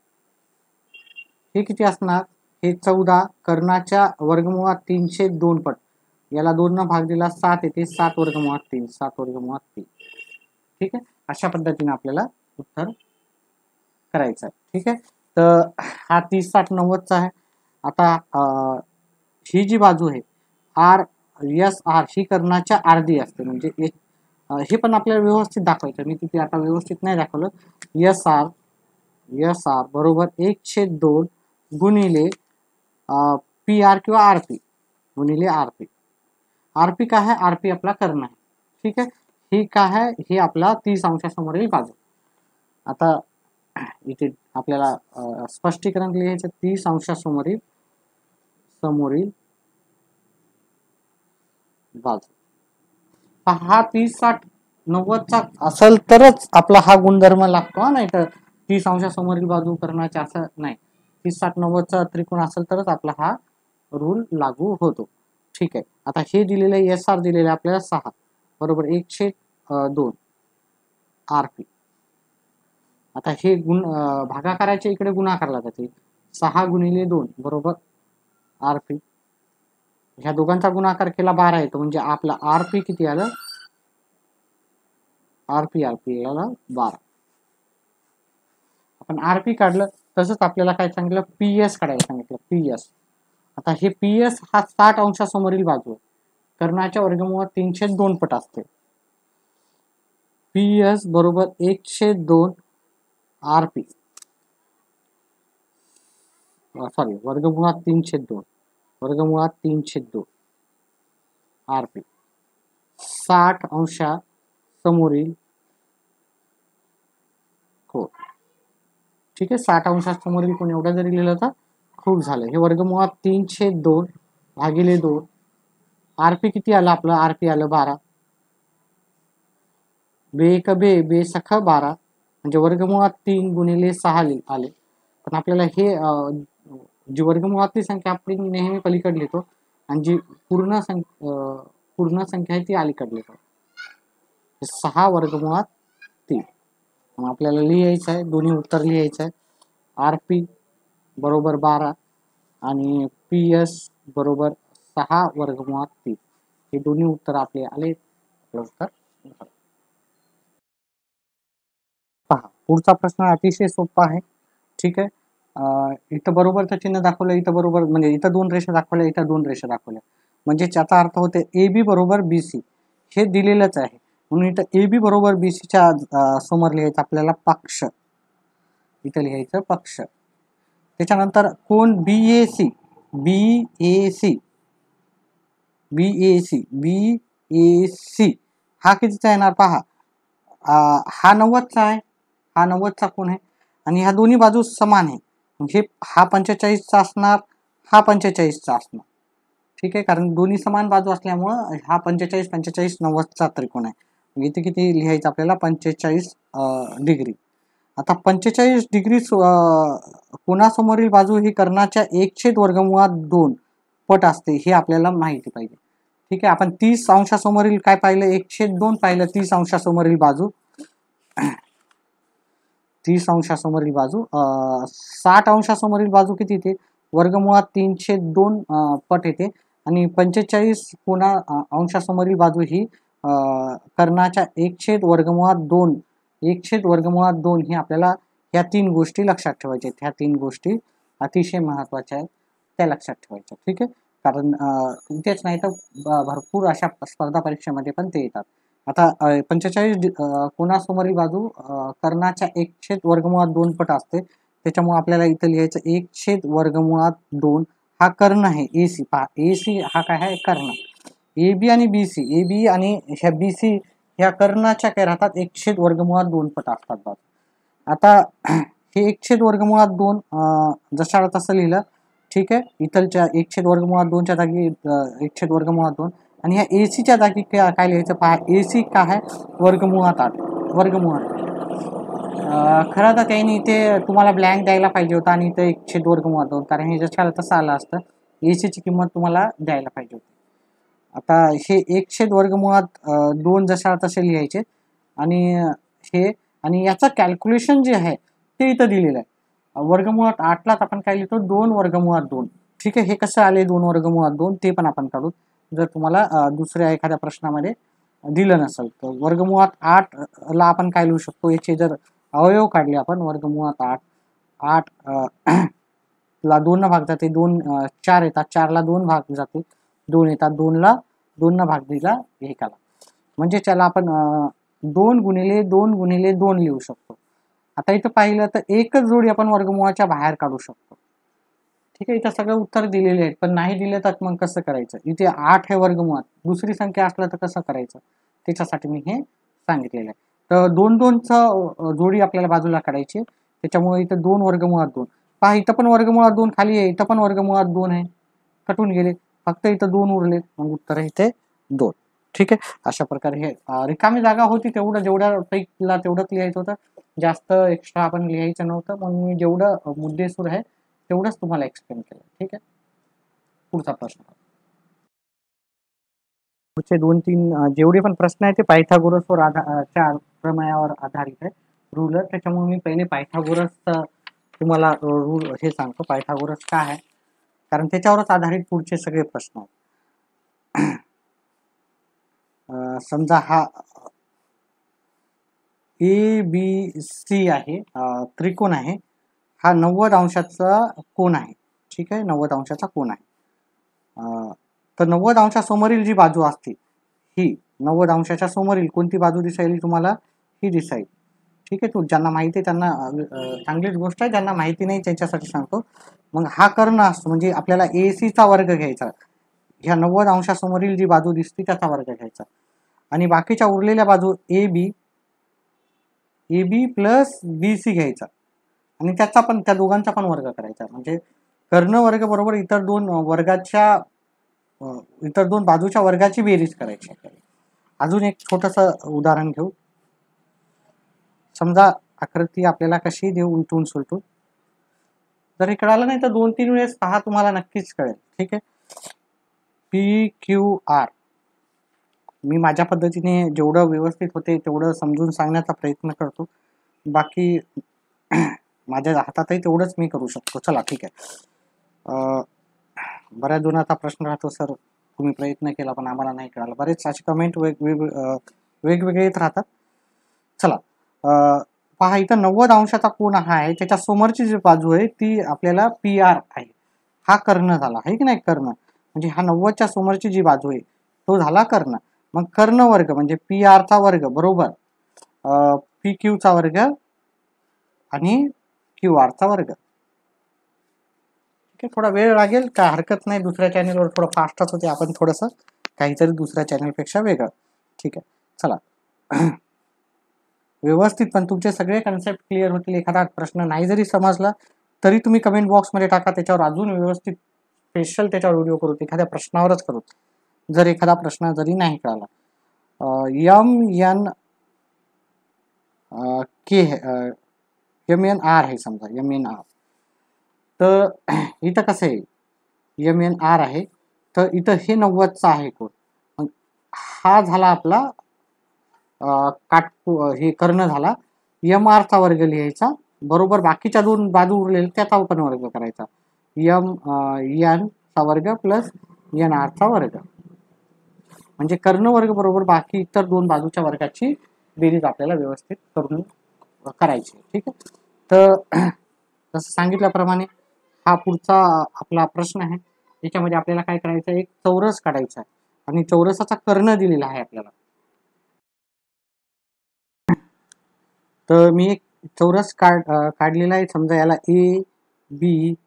हे किती असणार, हे 14 कर्णाच्या वर्गमुळात 3/2 पट, याला 2 न भाग दिला 7 येते, 7 वर्गमुळात 3, 7 वर्गमुळात 3. ठीक आहे. अशा पद्धतीने आपल्याला उत्तर करायचं आहे. ठीक आहे. तर हा 30, 60, 90चा आहे. आता ही जी बाजू आहे RSR ही कर्णाच्या अर्धी असते, म्हणजे हे पण आपल्याला व्यवस्थित दाखवायचं. मी तिथे आता व्यवस्थित नाही दाखवलं. SR बरोबर 1/2 गुणिले PR किंवा RP गुणिले RP. RP काय आहे, RP आपला कर्ण आहे. ठीक आहे. ही काय आहे, ही आपला 30° समोरील बाजू. आता इथे आपल्याला स्पष्टीकरण लिहायचं, 30° समोरील बाजू. हा 30, 60, 90चा असेल तरच आपला हा गुणधर्म लागतो, नाही तर 30° समोरील बाजू कर्णाच्या असं नाही. 30, 60, 90चा त्रिकोण असेल तरच आपला हा रूल लागू होतो. ठीक आहे. आता हे दिलेलं आहे, SR दिलेलं आहे आपल्याला 6 बरोबर 1/2 RP. आता हे भागाकाराच्या इकडे गुणाकारला जाते, 6 गुणिले 2 बरोबर RP. ह्या दोघांचा गुणाकार केला 12 येतो, म्हणजे आपला RP किती आलं, RP याला 12. आपण RP काढलं, तसंच आपल्याला काय सांगितलं, PS काढायला सांगितलं, PS. आता हे PS हा 60 अंशासमोरील बाजू आहे, कर्णाच्या वर्गमूळात 302 पट असते. PS बरोबर 1/2 RP, सॉरी वर्गमुळात 3/2, वर्गमुळात 3/2 RP. 60 अंशा समोरील कोण. ठीक आहे, 60 अंशासमोरील कोण एवढं जरी लिहिलं तर खूप झालं. हे वर्गमुळात 3/2 भागिले 2. RP किती आलं आपलं, RP आलं 12. बे 12 म्हणजे वर्गमुळात 3 गुणिले 6 आले. पण आपल्याला हे जी वर्गमुळातली संख्या आपण नेहमी पलीकडे लिहितो आणि जी पूर्ण संख्या आहे ती अलीकडे लिहितो. 6 वर्गमुळात 3. मग आपल्याला लिहायचं आहे, दोन्ही उत्तर लिहायचं आहे. RP बरोबर 12 आणि PS बरोबर 6 वर्गमुळात 3. हे दोन्ही उत्तर आपले आले. उत्तर पहा, पुढचा प्रश्न अतिशय सोपा आहे. ठीक आहे, इथं बरोबरचं चिन्ह दाखवलं, इथं बरोबर म्हणजे इथं 2 रेषा दाखवल्या, इथं 2 रेषा दाखवल्या, म्हणजे त्याचा अर्थ होते AB बरोबर BC हे दिलेलंच आहे. म्हणून इथं AB बरोबर BCच्या समोर लिहायचं आपल्याला पक्ष, इथं लिहायचं पक्ष. त्याच्यानंतर कोण BAC, हा कितीचा येणार पहा, हा 90चा आहे, हा 90चा कोण आहे आणि ह्या दोन्ही बाजू समान आहे. हे हा 45चा असणार, हा 45चा असणार. ठीक आहे, कारण दोन्ही समान बाजू असल्यामुळं हा 45 45 90चा त्रिकोण आहे. इथे किती लिहायचं आपल्याला, 45 डिग्री. आता 45 डिग्री कोणासमोरील बाजू ही कर्णाच्या 1/2 पट असते, हे आपल्याला माहिती पाहिजे. ठीक आहे, आपण 30 अंशासमोरील काय पाहिलं, 1/2 पाहिलं. 30 अंशासमोरील बाजू 30 अंशासमोरील बाजू 60 अंशासमोरील बाजू किती येते, वर्गमुळात 3/2 पट येते. आणि 45 अंशासमोरील बाजू ही कर्णाच्या 1/2 ही आपल्याला ह्या 3 गोष्टी लक्षात ठेवायच्या आहेत. ह्या 3 गोष्टी अतिशय महत्त्वाच्या आहेत, त्या लक्षात ठेवायच्या. ठीक आहे, कारण इथेच नाही तर भरपूर अशा स्पर्धा परीक्षेमध्ये पण ते येतात. आता 45 कोणासमोरील बाजू कर्णाच्या 1/2 पट असते, त्याच्यामुळे आपल्याला इथं लिहायचं 1/2 हा कर्ण आहे. AC पहा, AC हा काय आहे, कर्ण. AB आणि BC, AB आणि ह्या BC ह्या कर्णाच्या काय राहतात, 1/2 पट असतात बाजू. आता हे 1/2 जशाला तसं लिहिलं. ठीक आहे, इथलच्या 1/2च्या जागी 1/2 आणि ह्या AC च्या जागी काय लिहायचं पहा, AC काय आहे, वर्गमुळात 8. खरं तर त्यांनी इथे तुम्हाला ब्लँक द्यायला पाहिजे होता आणि इथं 1/2 कारण हे जशाला तसं आलं असतं. AC ची किंमत तुम्हाला द्यायला पाहिजे होती. आता हे 1/2 जशाला तसे लिहायचे आणि हे आणि याचं कॅल्क्युलेशन जे आहे ते इथं दिलेलं आहे. वर्गमुळात 8लाच आपण काय लिहितो, 2/2. ठीक आहे, हे कसं आले 2/2 ते पण आपण काढू, जर तुम्हाला दुसऱ्या एखाद्या प्रश्नामध्ये दिलं नसेल तर. वर्गमुळात 8ला आपण काय लिहू शकतो, याचे जर अवयव काढले आपण, वर्गमुळात 8 ला 2 भाग जाते, 2 4 येतात, 4ला 2 भाग जाते, 2 येतात, 2ला 2 भाग दिला 1ला, म्हणजे त्याला आपण 2 गुणिले 2 लिहू शकतो. आता इथं पाहिलं तर एकच जोडी आपण वर्गमुळाच्या बाहेर काढू शकतो. ठीक आहे, इथं सगळं उत्तर दिलेले आहेत, पण नाही दिले तर मग कसं करायचं. इथे 8 हे वर्गमुळात, दुसरी संख्या असलं तर कसं करायचं, त्याच्यासाठी मी हे सांगितलेलं आहे. तर 2 जोडी आपल्याला बाजूला काढायची, त्याच्यामुळे इथं 2/2 पहा, इथं पण वर्गमुळात 2 खाली आहे, इथं पण वर्गमुळात 2 आहे, कटून गेले, फक्त इथं 2 उरले, मग उत्तर आहे इथे 2. ठीक आहे, अशा प्रकारे हे रिकामी जागा होती जेवढ्या पैकीला तेवढंच लिहायचं होतं, जास्त एक्स्ट्रा आपण लिहायचं नव्हतं. मग मी जेवढं मुद्देसूद आहे तेवढंच तुम्हाला एक्सप्लेन केलं. ठीक आहे, पुढचा प्रश्न. पुढचे 2-3 जेवढे पण प्रश्न आहेत ते पायथागोरसवर प्रमेयावर आधारित आहे, रूलर. त्याच्यामुळे मी पहिले पायथागोरस तुम्हाला रूल हे सांगतो, पायथागोरस काय आहे. कारण त्याच्यावरच आधारित पुढचे सगळे प्रश्न आहेत. समजा हा ABC आहे, त्रिकोण आहे, हा 90 अंशाचा कोन आहे. ठीक आहे, 90 अंशाचा कोन आहे. तर 90 अंशासमोरील जी बाजू असते ही 90 अंशाच्या समोरील कोणती बाजू दिसायली तुम्हाला? ही दिसायली. ठीक आहे, ज्यांना माहिती आहे त्यांना चांगलीच गोष्ट आहे, ज्यांना माहिती नाही त्यांच्यासाठी सांगतो. मग हा कर्ण असतो, म्हणजे आपल्याला AC चा वर्ग घ्यायचा, ह्या 90 अंशासमोरील जी बाजू दिसते त्याचा वर्ग घ्यायचा, आणि बाकीच्या उरलेल्या बाजू AB प्लस BC घ्यायचा आणि त्याचा पण, त्या दोघांचा पण वर्ग करायचा. म्हणजे कर्ण वर्ग बरोबर इतर दोन बाजूच्या वर्गाची बेरीज करायची आपल्याला. अजून एक छोटंसं उदाहरण घेऊ. समजा आकृती आपल्याला कशी देऊ, उलटून सुलटून. जर हे कळालं नाही तर 2-3 वेळेस पहा, तुम्हाला नक्कीच कळेल. ठीक आहे, PQR मी माझ्या पद्धतीने जेवढं व्यवस्थित होते तेवढं समजून सांगण्याचा प्रयत्न करतो. बाकी माझ्या हातातही तेवढंच मी करू शकतो. चला ठीक आहे. बऱ्याच जणांचा प्रश्न राहतो, सर तुम्ही प्रयत्न केला पण आम्हाला नाही कळालं. बरेच असे कमेंट वेगवेगळे येत राहतात. चला पहा, इथं 90 अंशाचा कोन हा आहे, त्याच्या समोरची जी बाजू आहे ती आपल्याला PR आहे. हा कर्ण झाला आहे की नाही, कर्ण म्हणजे हा 90च्या समोरची जी बाजू आहे तो झाला कर्ण. मग कर्ण वर्ग म्हणजे PR चा वर्ग बरोबर PQ चा वर्ग आणि QR चा वर्ग. ठीक आहे, थोडा वेळ लागेल, काय हरकत नाही. दुसऱ्या चॅनलवर थोडं फास्टच होते, आपण थोडंसं काहीतरी दुसऱ्या चॅनलपेक्षा वेगळं. ठीक आहे, चला. व्यवस्थित पण तुमचे सगळे कन्सेप्ट क्लिअर होतील. एखादा प्रश्न नाही जरी समजला तरी तुम्ही कमेंट बॉक्समध्ये टाका, त्याच्यावर अजून व्यवस्थित स्पेशल त्याच्यावर व्हिडिओ करू, एखाद्या प्रश्नावरच करू, जर एखादा प्रश्न जरी नाही कळाला. MNR आहे, समजा MNR. तर इथं कसं आहे, MNR आहे, तर इथं हे 90चा आहे कोन. हा झाला आपला हे कर्ण झाला. MR चा वर्ग लिहायचा बरोबर, बाकीच्या दोन बाजू उरलेल्या त्याचा पण वर्ग करायचा. MN चा वर्ग प्लस NR चा वर्ग, म्हणजे कर्ण वर्ग बरोबर बाकी इतर दोन बाजूच्या वर्गाची बेरीज आपल्याला व्यवस्थित करून करायची. ठीक आहे, तर जसं सांगितल्याप्रमाणे हा पुढचा आपला प्रश्न आहे. याच्यामध्ये आपल्याला काय करायचं, एक चौरस काढायचा आहे आणि चौरसाचा कर्ण दिलेला आहे आपल्याला. तर मी एक चौरस काढलेला आहे. समजा याला ABCD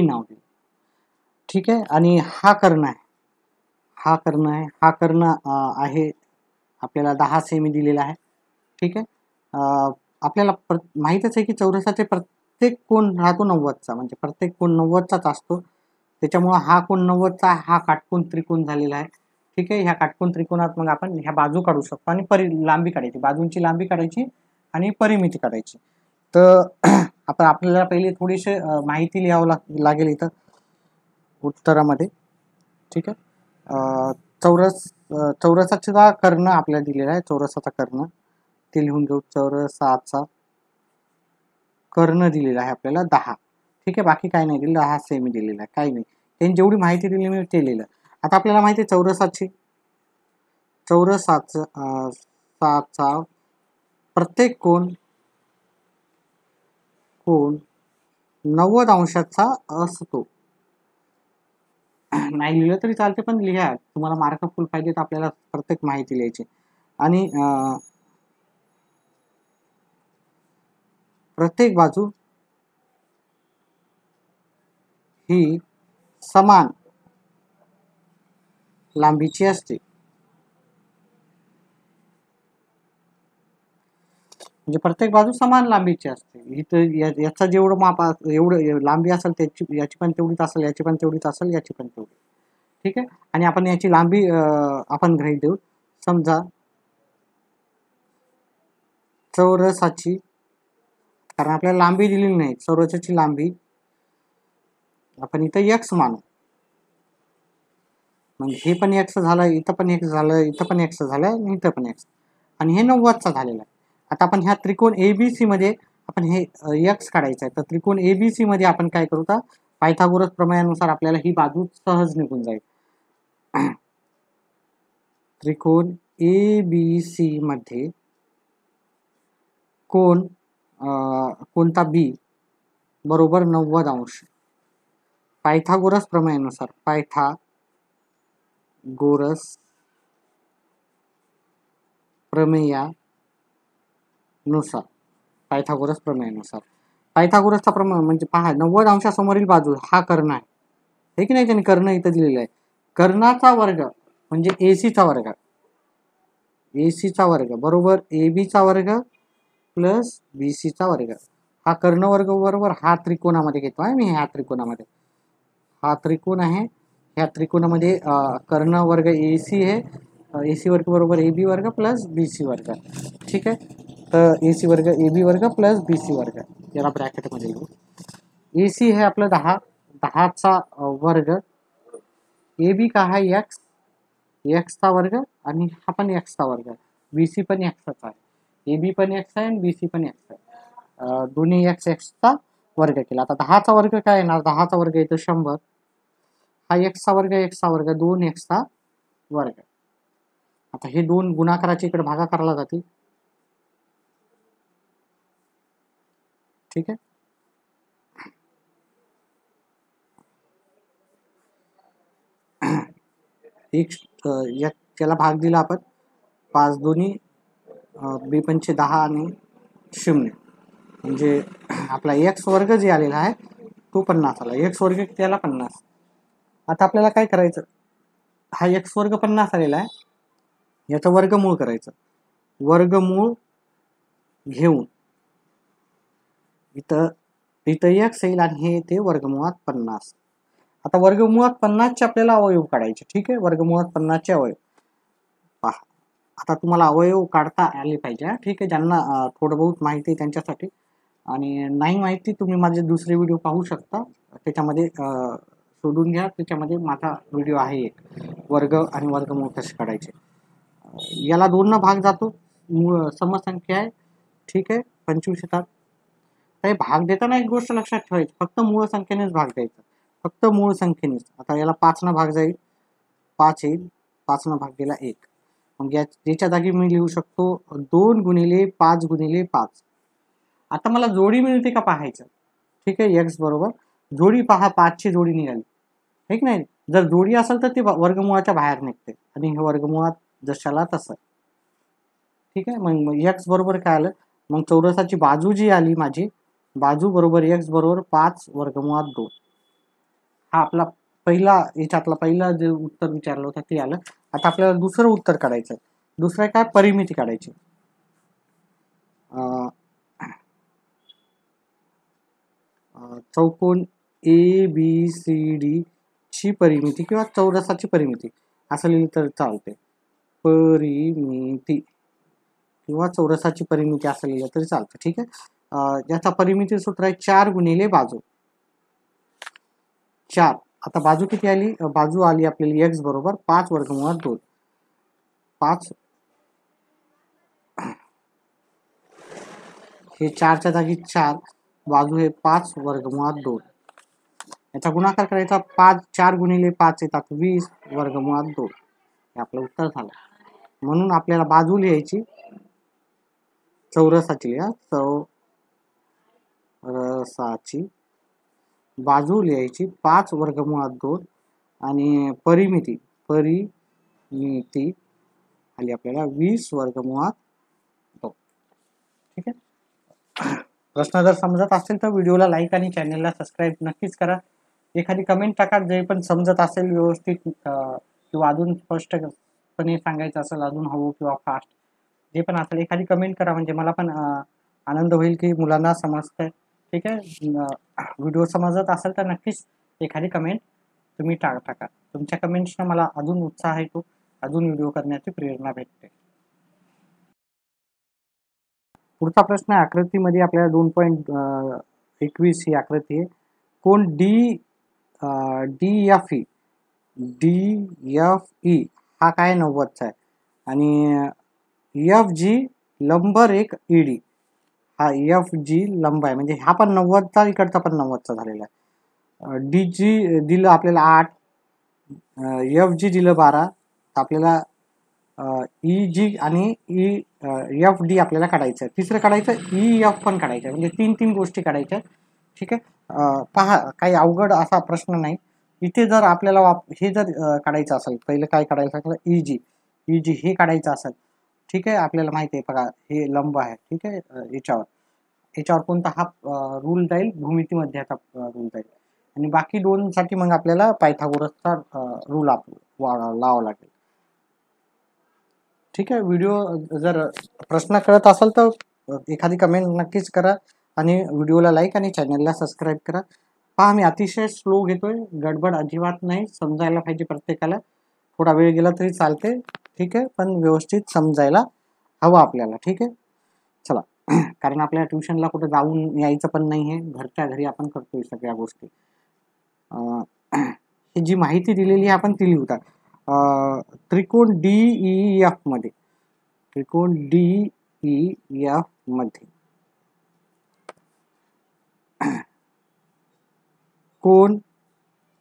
नाव दिलं. ठीक आहे, आणि हा कर्ण आहे, हा कर्ण आहे आपल्याला 10 सेमी दिलेला आहे. ठीक आहे, आपल्याला माहीतच आहे की चौरसाचे प्रत्येक कोन राहतो 90चा, म्हणजे प्रत्येक कोन 90चाच असतो. त्याच्यामुळं हा कोन 90चा, हा काटकोन त्रिकोण झालेला आहे. ठीक आहे, ह्या काटकोन त्रिकोणात मग आपण ह्या बाजू काढू शकतो आणि लांबी काढायची, बाजूंची लांबी काढायची आणि परिमिती काढायची. तर आपण आपल्याला पहिले थोडीशी माहिती लिहावं लागेल इथं उत्तरामध्ये. ठीक आहे, चौरसाचा कर्ण आपल्याला दिलेला आहे. चौरसाचा कर्ण ते लिहून घेऊ. चौरसाचा कर्ण दिलेला आहे आपल्याला 10. ठीक आहे, बाकी काय नाही दिलेलं, 10 सेमी दिलेला आहे, काही नाही. त्यांनी जेवढी माहिती दिली मी ते लिहिलं. आता आपल्याला माहिती आहे चौरसाचा प्रत्येक कोन 90 अंशाचा असतो. नाही लिहिलं तरी चालते, पण लिहा, तुम्हाला मार्क फुल पाहिजे तर आपल्याला प्रत्येक माहिती लिहायची. आणि प्रत्येक बाजू ही समान लांबीची असते. म्हणजे प्रत्येक बाजू समान लांबीची असते. इथं याचा जेवढं माप एवढं लांबी असेल याची पण तेवढीच असेल, याची पण तेवढीच असेल, याची पण तेवढी. ठीक आहे, आणि आपण याची लांबी आपण गृहीत देऊ. समजा चौरसाची, कारण आपल्याला लांबी दिलेली नाही, चौरसाची लांबी आपण इथं x मानू. म्हणजे हे पण x झालं, इथं पण x झालं, इथं पण x झालं आणि इथं पण x, आणि हे 90चा झालेला आहे. आता आपण ह्या त्रिकोण ABC मध्ये आपण हे x काढायचं आहे. तर त्रिकोण ABC मध्ये आपण काय करू, तर पायथागोरस प्रमेयानुसार आपल्याला ही बाजू सहज निघून जाईल. त्रिकोण ABC मध्ये कोणता B बरोबर 90 अंश. पायथागोरस प्रमेयानुसार पायथागोरस पायथागोरसचा प्रमेय म्हणजे पहा 90 अंशासमोरील बाजू हा कर्ण आहे, हे की नाही, त्यांनी कर्ण इथं दिलेलं आहे. कर्णाचा वर्ग म्हणजे एसीचा वर्ग बरोबर एबीचा वर्ग प्लस बीसीचा वर्ग. हा कर्ण वर्ग बरोबर हा त्रिकोणामध्ये घेतो आहे मी. ह्या त्रिकोणामध्ये हा त्रिकोण आहे, ह्या त्रिकोणामध्ये कर्ण वर्ग एसी आहे. एसी वर्ग बरोबर एबी वर्ग प्लस बीसी वर्ग. ठीक आहे, तर एसी वर्ग एबी वर्ग प्लस बीसी वर्ग याला ब्रॅकेटमध्ये लिहू. एसी है आपलं 10चा वर्ग, एबी का आहे एक्सचा वर्ग आणि हा पण एक्सचा वर्ग, बीसी पण एक्सचा आहे. एबी पण एक्स आहे आणि बीसी पण एक्स आहे. दोन्ही एक्सचा वर्ग केला. आता 10चा वर्ग काय येणार? 10चा वर्ग येतो 100. हा एक्सचा वर्ग 2 एक्सचा वर्ग. आता हे दोन गुणाकाराचे इकडे भागाकाराला जातील. ठीक आहे, त्याला भाग दिला आपण 5 दोन्ही 2×5 10 आणि 0 म्हणजे आपला एक्स वर्ग जे आलेला आहे तो 50 आला. एक्स वर्ग त्याला 50. आता आपल्याला काय करायचं? हा एक्स वर्ग 50 आलेला आहे, याचं वर्गमूळ करायचं. वर्गमूळ घेऊन इथं एक्स येईल आणि हे येते वर्गमुळात 50. आता वर्गमुळात 50चे आपल्याला अवयव काढायचे. ठीक आहे, वर्गमुळात 50चे अवयव पहा. आता तुम्हाला अवयव काढता आले पाहिजे. ठीक आहे, ज्यांना थोडं बहुत माहिती आहे त्यांच्यासाठी, आणि नाही माहिती तुम्ही माझे दुसरे व्हिडिओ पाहू शकता, त्याच्यामध्ये शोधून घ्या. त्याच्यामध्ये माझा व्हिडिओ आहे एक, वर्ग आणि वर्गमूळ कसे काढायचे. याला 2 न भाग जातो, मूळ समसंख्या आहे. ठीक आहे, 25 येतात. काही भाग देताना एक गोष्ट लक्षात ठेवायची, फक्त मूळ संख्येनेच भाग द्यायचा, फक्त मूळ संख्येनेच. आता याला 5 न भाग जाईल, 5 येईल, 5 न भाग गेला 1. मग याच्या जागी मी लिहू शकतो 2 गुणिले 5 गुणिले 5. आता मला जोडी मिळते का पाहायचं. ठीक आहे, एक्स बरोबर जोडी पहा, 5ची जोडी निघाली, ठीक नाही. जर जोडी असेल तर ते वर्गमुळाच्या बाहेर निघते आणि हे वर्गमुळात जशाला तसं. ठीक आहे, मग एक्स बरोबर काय आलं? मग चौरसाची बाजू जी आली माझी, बाजू बरोबर एक्स बरोबर 5 वर्गमुळात 2. हा आपला याच्यातला पहिला जे उत्तर विचारलं होतं ते आलं. आता आपल्याला दुसरं उत्तर काढायचं. दुसरं काय? परिमिती काढायची. चौकोन ABCD ची परिमिती किंवा चौरसाची परिमिती असं लिहिलं तर चालते. परिमिती किंवा चौरसाची परिमिती असं लिहिलं तरी चालतं. ठीक आहे, याचा परिमिती सूत्र आहे 4 गुणिले बाजू 4. आता बाजू किती आली? बाजू आली आपल्याला एक्स बरोबर 5 वर्गमुळात 2. 5 हे 4च्या जागी 4, बाजू हे 5 वर्गमुळात 2. याचा गुणाकार करायचा. 4 गुणिले 5 येतात 20 वर्गमुळात 2. हे आपलं उत्तर झालं. म्हणून आपल्याला बाजू लिहायची चौरसाची, चौरसाची बाजू लिहायची 5 वर्गमुळात 2 आणि परिमिती आली आपल्याला 20 वर्गमुळात 2. ठीक आहे, प्रश्न जर समजत असेल तर व्हिडिओला लाईक आणि चॅनलला सबस्क्राईब नक्कीच करा. एखादी कमेंट टाका जे पण समजत असेल व्यवस्थित, किंवा अजून स्पष्टपणे सांगायचं असेल, अजून हवं किंवा फास्ट, जे पण असेल एखादी कमेंट करा, म्हणजे मला पण आनंद होईल की मुलांना समजतंय. ठीक आहे, व्हिडिओ समजत असेल तर नक्कीच एखादी कमेंट तुम्ही टाका. तुमच्या कमेंट्सनं मला अजून उत्साह येतो, अजून व्हिडिओ करण्याची प्रेरणा भेटते. पुढचा प्रश्न आहे, आकृतीमध्ये आपल्याला 2.21 ही आकृती आहे. कोण DFE हा काय 90चा आहे आणि FG लंब रेख ED हा FG लंब आहे, म्हणजे हा पण 90चा, इकडचा पण 90चा झालेला आहे. डी जी दिलं आपल्याला 8, एफ जी दिलं 12, तर आपल्याला ई जी आणि एफ डी आपल्याला काढायचं आहे. तिसरं काढायचं ई एफ पण काढायचं आहे. म्हणजे 3 गोष्टी काढायच्या. ठीक आहे. पहा, काही अवघड असा प्रश्न नाही. इथे जर आपल्याला हे जर काढायचं असेल, पहिलं काय काढायचं असेल, ई जी हे काढायचं असेल. ठीक आहे. आपल्याला माहिती आहे, बघा हे लंब आहे. ठीक आहे. याच्यावर कोणता हा रूल जाईल, भूमितीमध्याचा रूल जाईल. आणि बाकी दोनसाठी मग आपल्याला पायथागोरसचा रूल लावावा लागेल. ठीक आहे. व्हिडिओ जर प्रश्न कळत असेल तर एखादी कमेंट नक्कीच करा आणि व्हिडिओला लाईक आणि चॅनलला सबस्क्राईब करा. पहा, मी अतिशय स्लो घेतोय, गडबड अजिबात नाही. समजायला पाहिजे प्रत्येकाला. थोडा वेळ गेला तरी चालते. ठीक आहे, पण व्यवस्थित समजायला हवं आपल्याला. ठीक आहे. चला, कारण आपल्याला ट्युशनला कुठं जाऊन यायचं पण नाही आहे. घरच्या घरी आपण करतोय सगळ्या गोष्टी. ही जी माहिती दिलेली आहे आपण ती लिहूया. त्रिकोण DEF मध्ये, त्रिकोण DEF मध्ये कोण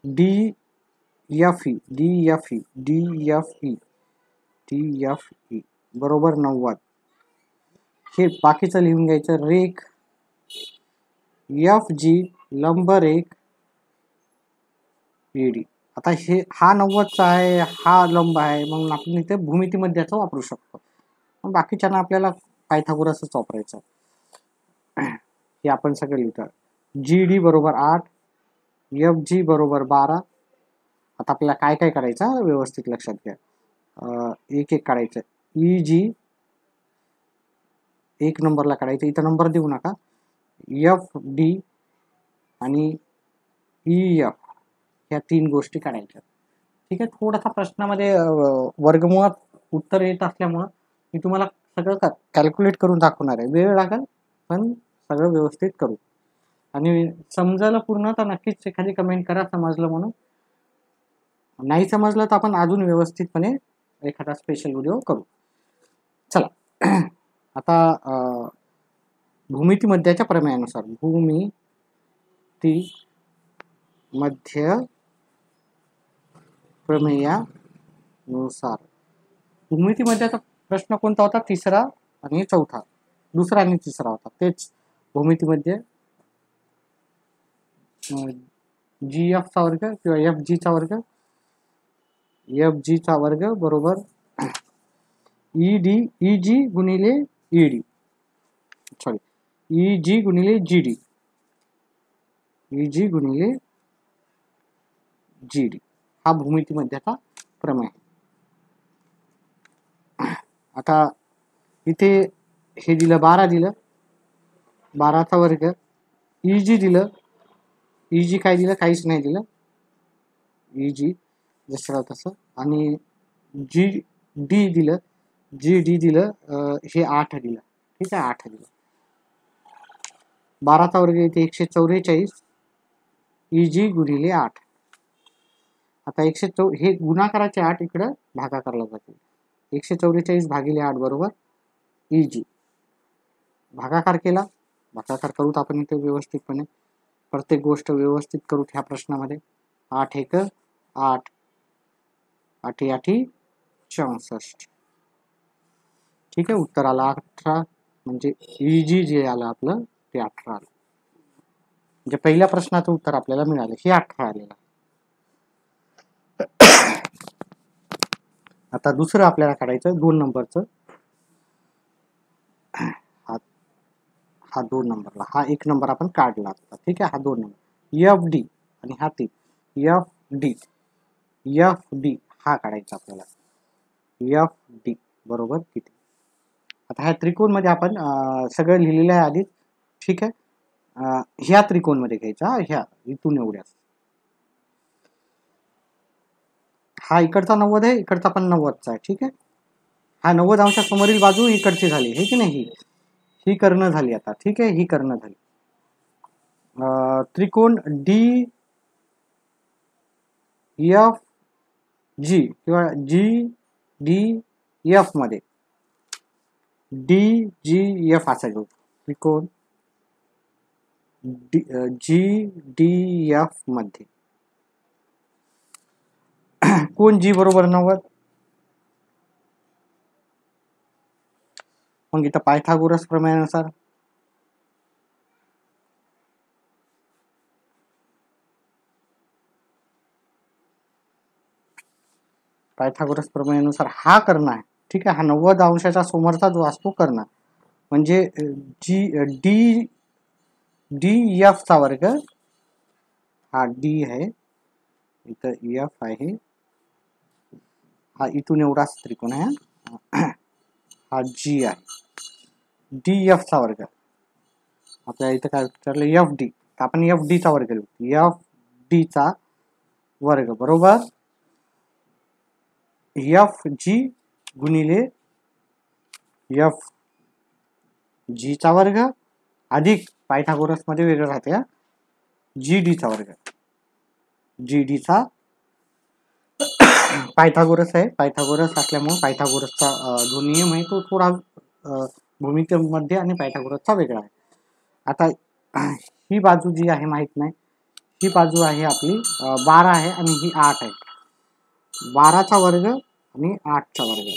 DFE बरोबर 90. हे बाकीचं लिहून घ्यायचं. रेख FG लंबरेख ED. आता हा 90चा आहे, हा लंब आहे, मग आपण इथे भूमितीमध्याचं वापरू शकतो. मग बाकीच्यांना आपल्याला पायथागोरसच वापरायचं. हे आपण सगळं लिहितो. GD बरोबर 8, FG बरोबर 12. आता आपल्याला काय काय करायचं व्यवस्थित लक्षात घ्या. एक एक काढायचं. EG 1 नंबरला काढायचं, इथं नंबर देऊ नका. FD आणि EF ह्या 3 गोष्टी काढायच्या. ठीक आहे. थोडासा प्रश्नामध्ये वर्गमुळात उत्तर येत असल्यामुळं मी तुम्हाला सगळं कॅल्क्युलेट करून दाखवणार आहे. वेळ लागेल, पण सगळं व्यवस्थित करू. आणि समजायला पूर्ण तर नक्कीच एखादी कमेंट करा समजलं म्हणून. नाही समजलं तर आपण अजून व्यवस्थितपणे एखादा स्पेशल व्हिडिओ करू. चला, आता भूमितीमध्याच्या प्रमेयानुसार, भूमितीमध्य प्रमेयानुसार भूमितीमध्याचा प्रश्न कोणता होता? तिसरा आणि चौथा. दुसरा आणि तिसरा होता. तेच भूमितीमध्ये GF चा वर्ग किंवा FG चा वर्ग, FG चा वर्ग बरोबर EG गुणिले ED, सॉरी EG गुणिले GD, EG गुणिले GD हा भूमितीमध्याचा प्रमेय. आता इथे हे दिलं 12 दिलं, 12चा वर्ग. EG दिलं, EG काय दिलं? काहीच नाही दिलं. EG जसं तसं. आणि GD दिलं, GD दिलं, हे 8 दिलं. ठीक आहे, 8 दिलं. 12चा वर्ग इथे 144, EG गुणिले 8. आता हे गुणाकाराचे 8 इकडं भागाकारला जातील. 144 भागिले 8 बरोबर EG. भागाकार केला, भागाकार करूत आपण इथे व्यवस्थितपणे. प्रत्येक गोष्ट व्यवस्थित करू ह्या प्रश्नामध्ये. 8 1 8, 8 8 64. ठीक आहे. उत्तर आलं 18. म्हणजे EG जे आलं आपलं ते 18 आलं. म्हणजे पहिल्या प्रश्नाचं उत्तर आपल्याला मिळालं, हे 18 आलेलं. आता दुसरं आपल्याला काढायचं 2 नंबरचं. हा 2 नंबरला, हा 1 नंबर आपण काढला आता. ठीक आहे. हा 2 नंबर FD आणि हा 3 FD हा काढायचा आपल्याला. FD बरोबर किती? आता ह्या त्रिकोणमध्ये आपण सगळं लिहिलेलं आहे आधीच. ठीक आहे. ह्या त्रिकोणमध्ये घ्यायचा, ह्या इथून एवढ्याच. हा इकडचा 90 आहे, इकडचा पण 90चा आहे. ठीक आहे. हा 90 अंशा समोरील बाजू इकडची झाली, हे की नाही? ही कर्ण झाली आता. ठीक आहे. ही कर्ण झाली. त्रिकोण DFG किंवा GDF मध्ये DGF असा घेऊ. त्रिकोण जी डी एफ मध्ये कोण जी बरोबर 90. मग इथं पायथागोरस प्रमेयानुसार हा कर्ण आहे. ठीक आहे, हा 90 अंशाच्या समोरचा जो असतो कर्ण म्हणजे जी डी डी एफ चा वर्ग, हा डी आहे, इथं एफ आहे, हा इथून एवढाच त्रिकोण आहे, हा जी आहे, डी एफ चा वर्ग. आपल्या इथं काय विचारलं, एफ डी, आपण एफ डी चा वर्ग लिहू, एफ डी चा वर्ग बरोबर एफ जी गुणिले एफ जी चा वर्ग अधिक पायथागोरस मध्ये वेगळं राहते जी डी चा वर्ग. जी डी चा पायथागोरस आहे, पायथागोरस असल्यामुळे पायथागोरसचा जो नियम आहे तो थोडा भूमितीमध्ये आणि पायथागोरसचा वेगळा आहे. आता ही बाजू जी आहे माहित नाही, ही बाजू आहे आपली 12 आहे आणि ही 8 आहे. 12चा वर्ग आणि 8चा वर्ग.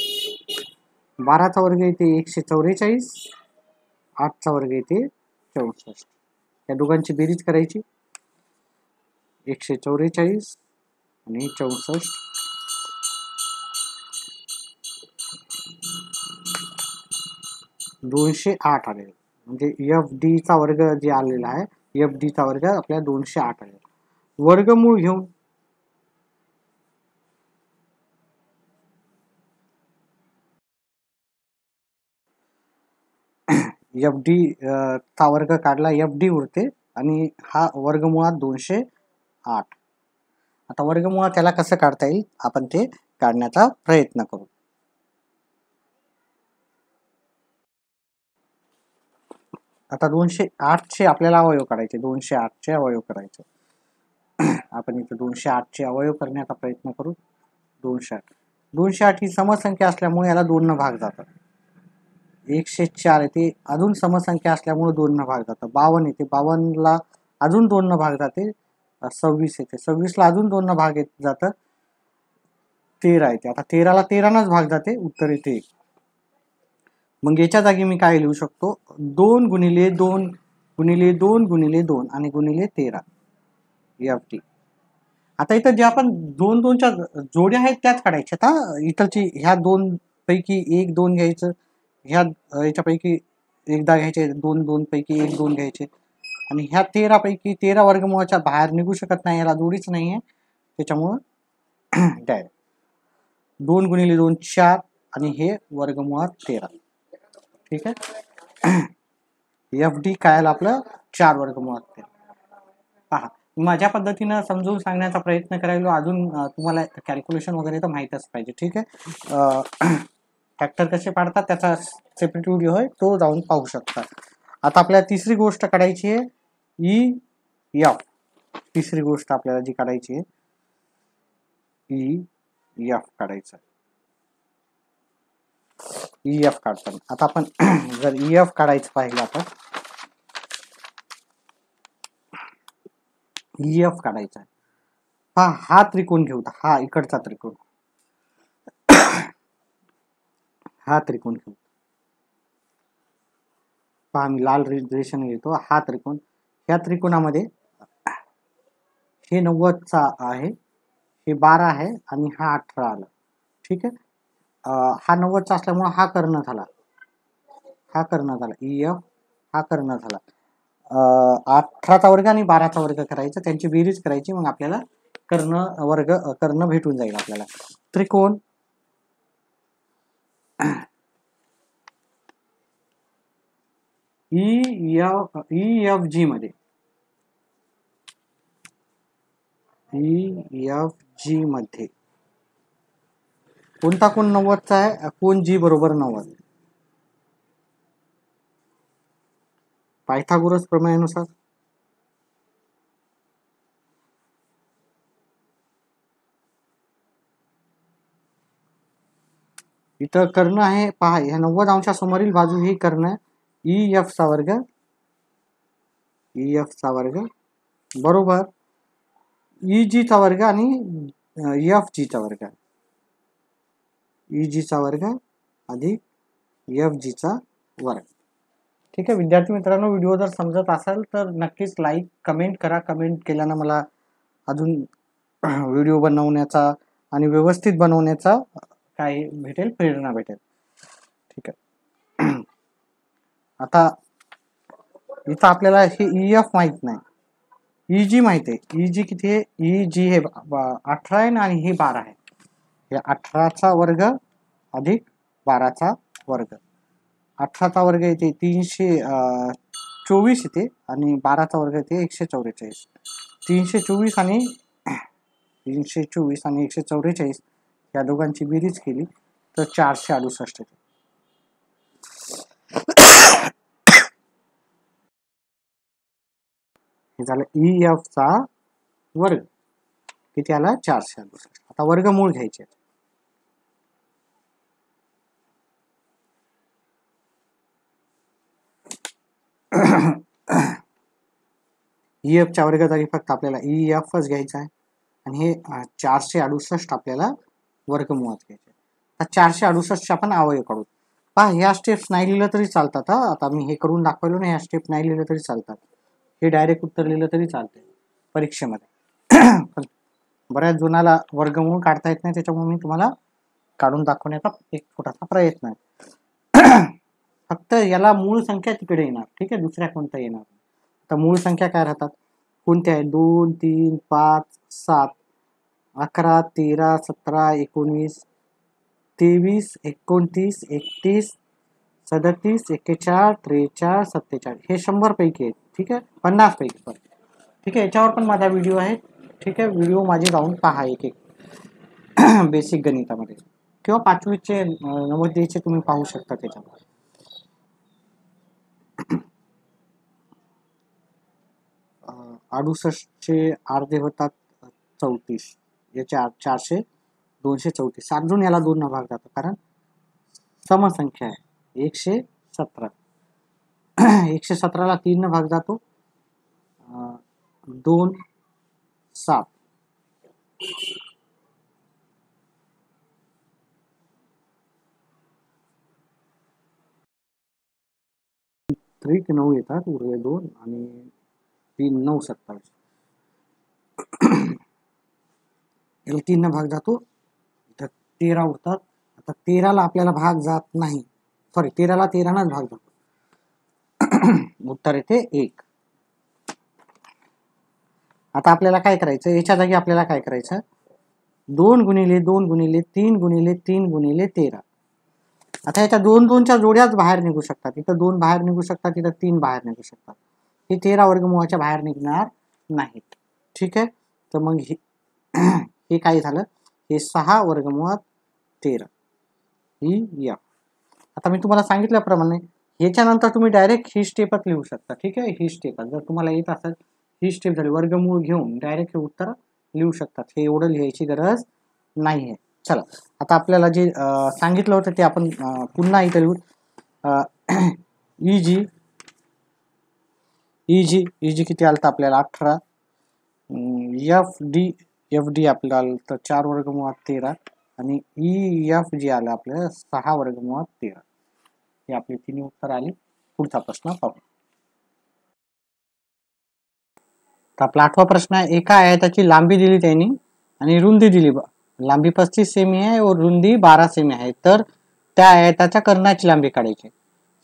12चा वर्ग येते 144, 8चा वर्ग येते 64. या दोघांची बेरीज करायची, 144 आणि 64, 208 आलेलं. म्हणजे एफ डी चा वर्ग जे आलेला आहे, एफ डी चा वर्ग आपल्याला 208 आलेला. वर्गमूळ घेऊन एफ डी चा वर्ग काढला, एफ डी उरते आणि हा वर्गमुळात 208. आता वर्गमुळात त्याला कसं काढता येईल आपण ते काढण्याचा प्रयत्न करू. आता 208 चे आपल्याला अवयव काढायचे, 208 चे अवयव करायचे. आपण इथे 208 चे अवयव करण्याचा प्रयत्न करू. 208 ही समसंख्या असल्यामुळे याला 2 न भाग जातात. 104 येते, अजून समसंख्या असल्यामुळे 2 न भाग जातं. 52 येते, 52 ला अजून 2 न भाग जाते. 26 येते, 26 ला अजून 2 न भाग येत जातं. 13 येते, आता 13 ला 13 नच भाग जाते, उत्तर येते 1. मग याच्या जागी मी काय लिहू शकतो, 2 गुणिले 2 गुणिले 2 गुणिले 2 आणि गुणिले 13 एफ टी. आता इथं जे आपण 2-2च्या जोड्या आहेत त्याच काढायच्या. आता इथलची ह्या 2 पैकी 1-2 घ्यायचं, ह्या याच्यापैकी एकदा घ्यायचे, 2-2 पैकी 1-2 घ्यायचे आणि ह्या 13 पैकी 13 वर्गमूळाच्या बाहेर निघू शकत नाही, याला जोडीच नाही आहे, त्याच्यामुळं डायरेक्ट 2 गुणिले 2 4 आणि हे वर्गमुळात 13. ठीक आहे, एफ डी काय आलं आपलं 4 वर्गमुळात 13. पहा, माझ्या पद्धतीनं समजून सांगण्याचा प्रयत्न करायला, अजून तुम्हाला कॅल्क्युलेशन वगैरे तर माहीतच पाहिजे. ठीक आहे, फॅक्टर कसे पाडतात त्याचा सेपरेट व्हिडिओ आहे, तो जाऊन पाहू शकता. आता आपल्याला तिसरी गोष्ट काढायची आहे, ई एफ. तिसरी गोष्ट आपल्याला जी काढायची आहे, ई एफ काढायचं. ई एफ काढताना आता आपण जर ई एफ काढायचं पाहिलं, आपण ई एफ काढायचा आहे, हा त्रिकोण घेऊ, हा इकडचा त्रिकोण, हा त्रिकोण घेऊ. पहा, मी लाल रेषेने घेतो हा त्रिकोण. या त्रिकोणामध्ये हे 90चा आहे, हे 12 आहे आणि हा 18 आला. ठीक आहे, हा 90चा असल्यामुळे हा कर्ण झाला, हा कर्ण झाला, ई एफ हा कर्ण झाला. 18चा वर्ग आणि 12चा वर्ग करायचा, त्यांची बेरीज करायची, मग आपल्याला कर्ण भेटून जाईल आपल्याला. त्रिकोण ई एफ जी मध्ये, ई एफ जी मध्ये कोणता कोण 90चा आहे, कोण जी बरोबर 90, पायथागोरस प्रमेयानुसार. इथं कर्ण आहे, पहा, ह्या 90 अंशासमोरील बाजू ही कर्ण, ई एफ चा वर्ग EF चा वर्ग बरोबर EG चा वर्ग आणि FG चा वर्ग. EG चा वर्ग अधिक FG चा वर्ग. ठीक आहे विद्यार्थी मित्रांनो, व्हिडिओ जर समजत असेल तर नक्कीच लाईक कमेंट करा. कमेंट केल्यानं मला अजून व्हिडिओ बनवण्याचा आणि व्यवस्थित बनवण्याचा काय भेटेल, प्रेरणा भेटेल. ठीक आहे. आता इथं आपल्याला हे EF माहित नाही, EG माहित आहे. EG किती आहे? EG हे 18 आहे आणि हे 12 आहे. हे 18चा वर्ग अधिक 12चा वर्ग. 18चा वर्ग येते 324 येते आणि 12चा वर्ग येते 144. 324 आणि 144 या दोघांची बेरीज केली तर 468 येते. हे झालं EF चा वर्ग. किती आला? 468. आता वर्गमूळ घ्यायचे. EF च्या वर्ग जागी फक्त आपल्याला EFच घ्यायचा आहे आणि हे 468 आपल्याला वर्गमुळात घ्यायचे. आता 468 आपण अवयव काढू. पहा ह्या स्टेप्स नाही लिहिलं तरी चालतात. आता मी हे करून दाखवलं ना, ह्या स्टेप नाही लिहिलं तरी चालतात. हे डायरेक्ट उत्तर लिहिलं तरी चालते परीक्षेमध्ये. बऱ्याच जणाला वर्गमूळ काढता येत नाही, त्याच्यामुळे मी तुम्हाला काढून दाखवण्याचा एक छोटासा प्रयत्न आहे. फक्त याला मूळ संख्या तिकडे येणार. ठीक आहे, दुसऱ्या कोणत्या येणार. तर मूळ संख्या काय राहतात, कोणत्या आहे? 2 3 5 7 11 13 17 19 23 29 31 37 41 43 47 हे 100 पैकी आहेत. ठीक आहे, 50 पैकी सॉरी. ठीक आहे, याच्यावर पण माझा व्हिडिओ आहे. ठीक आहे, व्हिडिओ माझे जाऊन पहा एक बेसिक गणितामध्ये किंवा 5वीचे नवोदयचे तुम्ही पाहू शकता त्याच्यामध्ये. 68चे अर्धे होतात 34. याचे 400 234. अर्जुन याला 2 न भाग जातो कारण समसंख्या आहे. 117. 117 ला 3 न भाग जातो. 2 7. त्रिक 9 येतात, उरले 2 आणि 3 9 27. याला 3 न भाग जातो तर 13 उरतात. आता 13ला आपल्याला भाग जात नाही, सॉरी 13ला 13 भाग जातो. उत्तर येते 1. आता आपल्याला काय करायचं, याच्या जागी आपल्याला काय करायचं, 2 गुणिले 2 गुणिले 3 गुणिले 3 गुणिले 13. आता याच्या 2 2च्या जोड्याच बाहेर निघू शकतात. इथं 2 बाहेर निघू शकतात, इथं 3 बाहेर निघू शकतात. हे 13 वर्गमूळाच्या बाहेर निघणार नाहीत. ठीक आहे, तर मग हे काय झालं, हे 6 वर्गमुळात 13 ही F. आता मी तुम्हाला सांगितल्याप्रमाणे याच्यानंतर तुम्ही डायरेक्ट ही स्टेपच लिहू शकता. ठीक आहे, ही स्टेप जर तुम्हाला येत असेल, ही स्टेप झाली, वर्गमूळ घेऊन डायरेक्ट हे उत्तर लिहू शकतात. हे एवढं लिहायची गरज नाही आहे. चला, आता आपल्याला जे सांगितलं होतं ते आपण पुन्हा इथं लिहू. EG किती आलं तर आपल्याला 18. FD आपल्याला तर 4 वर्गमुळात 13 आणि EFG आलं आपल्याला 6 वर्गमुळात 13. हे आपली 3 उत्तर आली. पुढचा प्रश्न पाहू. तर आपला 8वा प्रश्न आहे, एका आयताची लांबी दिली त्यांनी आणि रुंदी दिली. लांबी 35 सेमी आहे और रुंदी 12 सेमी आहे. तर त्या आयताच्या कर्णाची लांबी काढायची.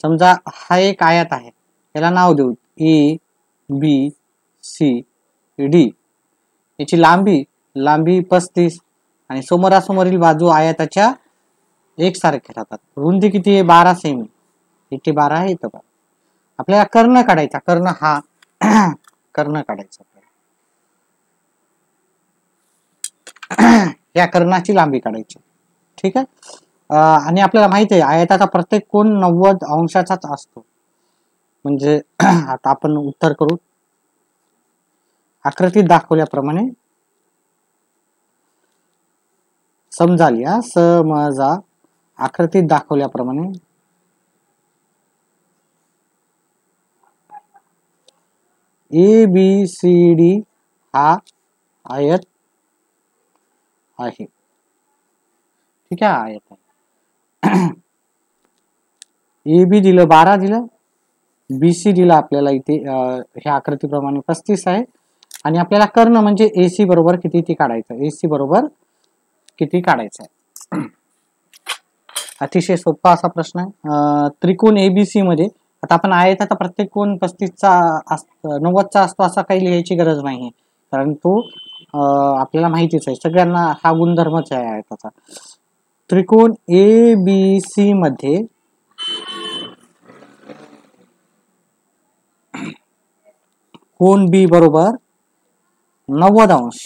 समजा हा एक आयत आहे, याला नाव देऊ ABCD. याची लांबी 35 आणि समोरासमोरील बाजू आयताच्या एकसारख्या राहतात. रुंदी किती आहे? 12 सेमी. इथे 12 आहे, इथं 12. आपल्याला कर्ण काढायचा. कर्ण हा कर्ण काढायचा. या कर्णाची लांबी काढायची. ठीक आहे, आणि आपल्याला माहिती आहे आयताचा प्रत्येक कोन 90 अंशाचाच असतो. म्हणजे आता आपण उत्तर करू. आकृतीत दाखवल्याप्रमाणे समजाल या समजा. आकृतीत दाखवल्याप्रमाणे ए बी सी डी हा आयत आहे, ठीक आहे, आयत आहे. ए बी दिलं 12 दिलं, बी सी दिलं आपल्याला इथे ह्या आकृतीप्रमाणे 35 आहे, आणि आपल्याला कर्ण म्हणजे एसी बरोबर किती ती काढायचं, एसी बरोबर किती काढायचं आहे. अतिशय सोपा असा प्रश्न आहे. त्रिकोण एबीसी मध्ये आता आपण आयताचा प्रत्येक कोण 35चा 90चा असतो असं काही लिहायची गरज नाही, कारण तो आपल्याला माहितीच आहे, सगळ्यांना हा गुणधर्मच आहे आयताचा. त्रिकोण ए बी सी मध्ये कोण बी बरोबर 90 अंश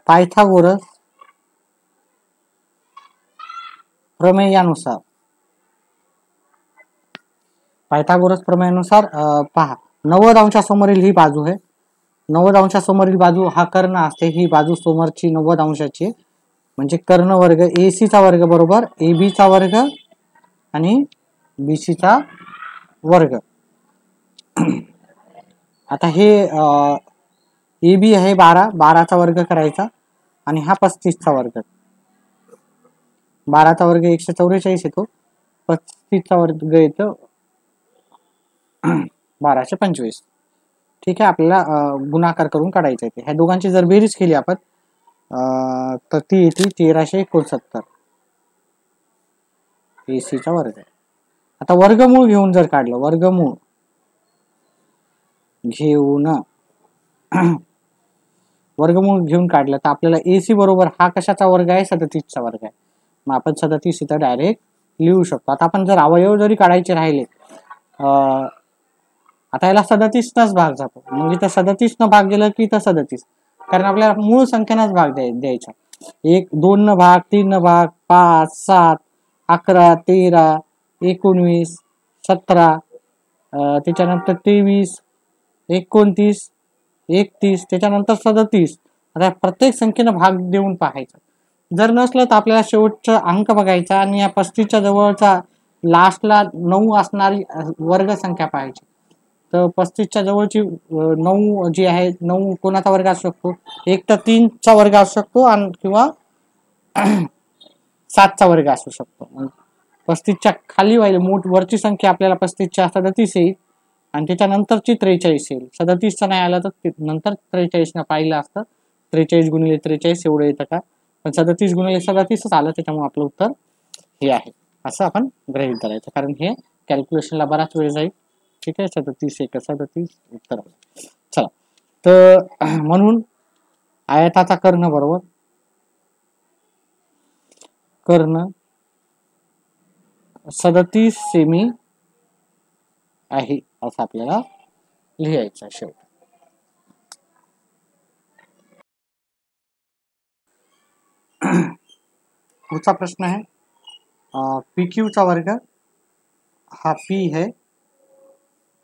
पायथागोरस प्रमेयानुसार पहा 90 अंशासमोरील ही बाजू आहे, 90 अंशासमोरील बाजू हा कर्ण असते, ही बाजू समोरची 90 अंशाची, म्हणजे कर्ण वर्ग ए सी चा वर्ग बरोबर ए बी चा वर्ग आणि बी सी चा वर्ग. आता हे ए बी आहे 12चा वर्ग करायचा, आणि हा 35चा वर्ग, 12चा वर्ग 144 येतो, 35चा वर्ग येतो 1225. ठीक आहे, आपल्याला गुणाकार करून काढायचा आहे. ह्या दोघांची जर बेरीज केली आपण तर ती येते 1369 एसीचा वर्ग आहे. आता वर्गमूळ घेऊन जर काढलं, वर्गमूळ घेऊन काढलं तर आपल्याला एसी बरोबर हा कशाचा वर्ग आहे, 37चा वर्ग आहे. मग आपण 37 इथं डायरेक्ट लिहू शकतो. आता आपण जर अवयव जरी काढायचे राहिले, आता याला 37नच भाग जातो, मग इथं 37 भाग गेलं की इथं 37, कारण आपल्याला मूळ संख्येनच भाग द्यायचा. 1 2 न भाग, 3 न भाग, 5 7 11 13 19 17 त्याच्यानंतर 23 29 31 त्याच्यानंतर 37. आता प्रत्येक संख्येनं भाग देऊन पाहायचा. जर नसलं तर आपल्याला शेवटचा अंक बघायचा आणि या 35च्या जवळचा लास्टला 9 असणारी वर्ग संख्या पाहायची. तर 35च्या जवळची 9 जी आहे, 9 कोणाचा वर्ग असू शकतो, एक तर 3चा वर्ग असू शकतो आणि किंवा 7चा वर्ग असू शकतो. 35च्या खाली व्हायला वरची संख्या आपल्याला 35च्या 37 येईल, आणि त्याच्यानंतरची 43 येईल. 37चा नाही आला तर नंतर 43 न पाहिलं असतं, 43 गुणिले 43 एवढं येतं का, पण 37 गुणिले 37च आलं, त्याच्यामुळे आपलं उत्तर हे आहे असं आपण गृहीत धरायचं, कारण हे कॅल्क्युलेशनला बराच वेळ जाईल. ठीक आहे, 37 एक 37 उत्तर. चला, तर म्हणून आयताचा कर्ण बरोबर कर्ण 37 सेमी आहे असं आपल्याला लिहायचं शेवट. पुढचा प्रश्न आहे, पी क्यू चा वर्ग हा पी है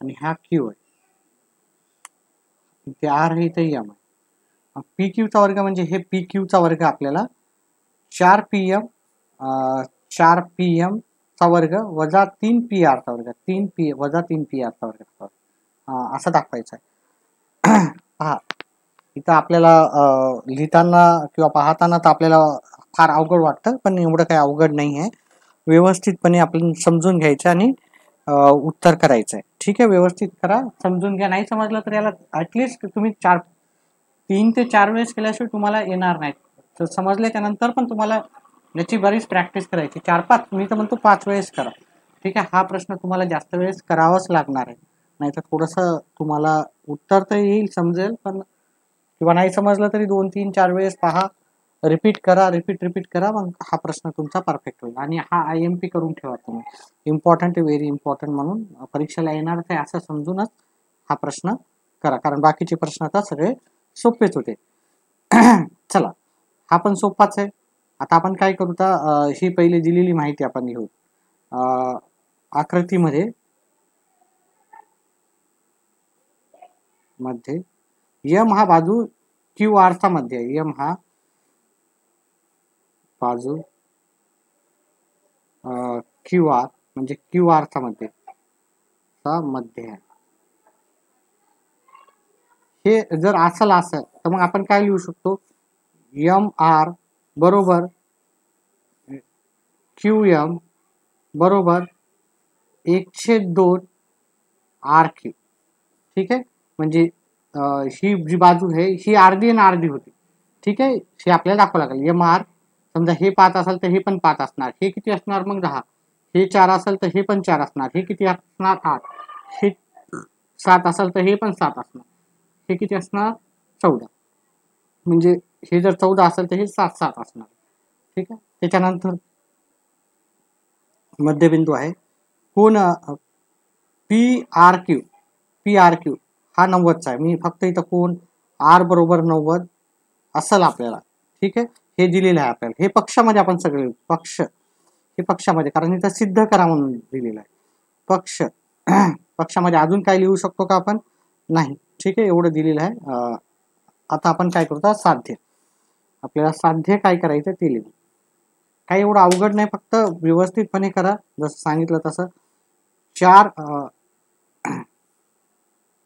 आणि हा क्यू आहे, इथे आर आहे इथे एम आहे. पी क्यू चा वर्ग म्हणजे हे पी क्यू चा वर्ग आपल्याला 4PM चा वर्ग वजा 3PR चा वर्ग, 3P वजा 3PR चा वर्ग असं दाखवायचं आहे. पहा इथं आपल्याला लिहिताना किंवा पाहताना तर आपल्याला फार अवघड वाटतं, पण एवढं काही अवघड नाही आहे. व्यवस्थितपणे आपण समजून घ्यायचं आणि उत्तर करायचं आहे. ठीक आहे, व्यवस्थित करा, समजून घ्या. नाही समजलं तर याला ॲटलिस्ट तुम्ही 3 ते 4 वेळेस केल्याशिवाय तुम्हाला येणार नाही. तर समजले त्यानंतर पण तुम्हाला याची बरीच प्रॅक्टिस करायची, 4-5 मी तर म्हणतो 5 वेळेस करा. ठीक आहे, हा प्रश्न तुम्हाला जास्त वेळेस करावाच लागणार आहे, नाहीतर थोडंसं तुम्हाला उत्तर तर येईल, समजेल, पण किंवा नाही समजलं तरी 2 3 4 वेळेस पहा, रिपीट करा, रिपीट करा, मग हा प्रश्न तुमचा परफेक्ट होईल. आणि हा IMP करून ठेवा तुम्ही, इम्पॉर्टंट व्हेरी इम्पॉर्टंट म्हणून परीक्षेला येणारच आहे असं समजूनच हा प्रश्न करा, कारण बाकीचे प्रश्न आता सगळे सोपेच होते. चला, हा पण सोपाच आहे. आता आपण काय करू, तर ही पहिली दिलेली माहिती आपण घेऊ. आकृतीमध्ये यम हा बाजू क्यू आर चा मध्ये आहे, यम हा बाजू क्यू आर म्हणजे क्यू आर चा मध्ये आहे. हे जर असेल तर मग आपण काय लिहू शकतो, एम आर बरोबर क्यू एम बरोबर 1/2 आर क्यू. ठीक आहे, म्हणजे ही जी बाजू आहे ही अर्धी आणि अर्धी होती. ठीक आहे, हे आपल्याला दाखवावं लागेल. एम आर समजा हे 5 असेल तर हे पण 5 असणार, हे किती असणार मग 10, हे 4 असेल तर हे पण 4 असणार, हे किती असणार 8, हे 7 असेल तर हे पण 7 असणार, हे किती असणार 14, म्हणजे हे जर 14 असेल तर हे 7 असणार. ठीक आहे, त्याच्यानंतर मध्यबिंदू आहे कोण पी आर क्यू हा 90चा आहे. मी फक्त इथं कोण आर बरोबर 90 असेल आपल्याला. ठीक आहे, हे दिलेलं आहे आपल्याला. हे पक्षामध्ये आपण सगळे पक्ष, हे पक्षामध्ये, कारण इथं सिद्ध करा म्हणून दिलेलं आहे पक्ष. पक्षामध्ये अजून काय लिहू शकतो का आपण, नाही. ठीक आहे, एवढं दिलेलं आहे. आता आपण काय करतो, साध्य. आपल्याला साध्य काय करायचं ते लिहू. काही एवढं अवघड नाही, फक्त व्यवस्थितपणे करा जसं सांगितलं तसं. 4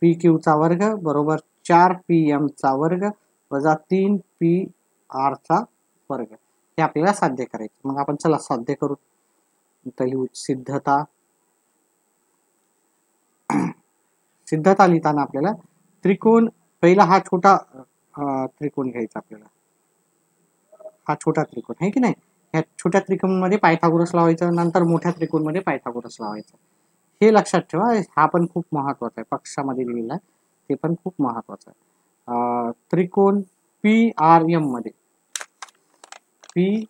पी क्यू चा वर्ग बरोबर 4 पी एम चा वर्ग वजा 3 पी आर चा वर्ग, हे आपल्याला साध्य करायचं. मग आपण चला साध्य करू. लिहू सिद्धता. सिद्धता लिहिताना आपल्याला त्रिकोण, पहिला हा छोटा त्रिकोण घ्यायचा आपल्याला, हा छोटा त्रिकोण आहे की नाही. ह्या छोट्या त्रिकोणमध्ये पायथागोरस लावायचं, नंतर मोठ्या त्रिकोणमध्ये पायथागोरस लावायचं. हे लक्षात ठेवा, हा पण खूप महत्वाचा आहे, पक्षामध्ये दिलेला आहे ते पण खूप महत्वाचं आहे. त्रिकोण पी आर एम मध्ये, पी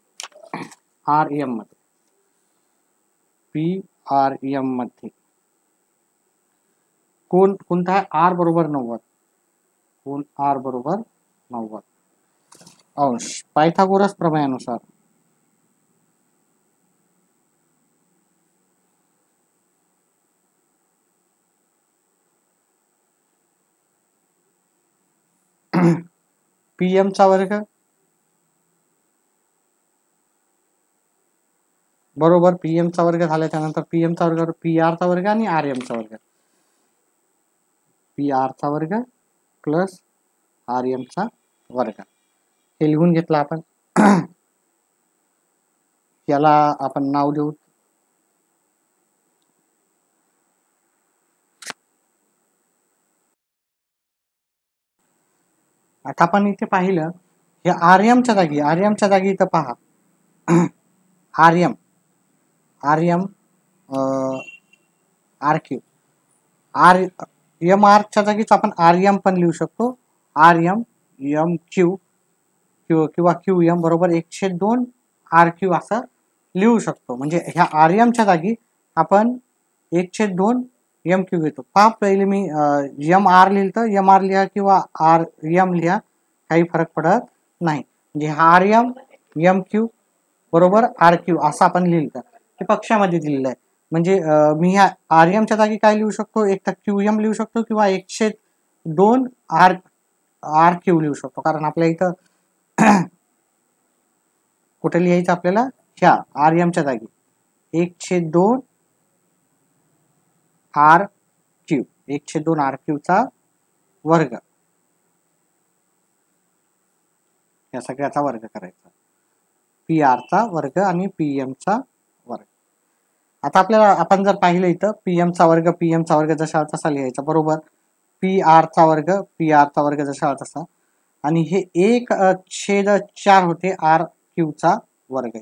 आर एम मध्ये, पी आर एम मध्ये कोण कोणता आहे, आर बरोबर 90, कोण आर बरोबर 90 अंश पायथागोरस प्रमेयानुसार. पीएम चा वर्ग बरोबर पीएम चा वर्ग झाल्याच्या नंतर पीएम चा वर्ग पी आर चा वर्ग आणि आर एम चा वर्ग, पी आर चा वर्ग प्लस आर एम चा वर्ग, हे लिहून घेतलं आपण. याला आपण नाव देऊ आता आपण इथे पाहिलं हे आर्यमच्या जागी इथं पहा आर्यम आर क्यू, आर एम आरच्या जागीच आपण आर्यम पण लिहू शकतो. आर्यम एम क्यू किंवा क्यू एम बरोबर 1/2 आर क्यू असं लिहू शकतो. म्हणजे ह्या आर्यमच्या जागी आपण 1/2 एम क्यू घेतो. पहा पहिले मी एम आर लिहिलं, एम आर लिहा किंवा आर एम लिहा, काही फरक पडत नाही. म्हणजे हा आर एम क्यू बरोबर आर क्यू असं आपण लिहिलं, ते पक्षामध्ये दिलेलं आहे. म्हणजे मी ह्या आर एमच्या जागी काय लिहू शकतो, एक तर क्यू एम लिहू शकतो किंवा 1/2 आर आर क्यू लिहू शकतो. कारण आपल्या इथं कुठे लिहायचं आपल्याला, ह्या आर एमच्या जागी 1/2 आर क्यू, 1/2 आर क्यू चा वर्ग, या सगळ्याचा वर्ग करायचा, पी आर चा वर्ग आणि पी एम चा वर्ग. आता आपल्याला आपण जर पाहिलं इथं पी एम चा वर्ग जसा तसा लिहायचा बरोबर, पी आर चा वर्ग जसा तसा, आणि हे 1/4 होते आर क्यू चा वर्ग,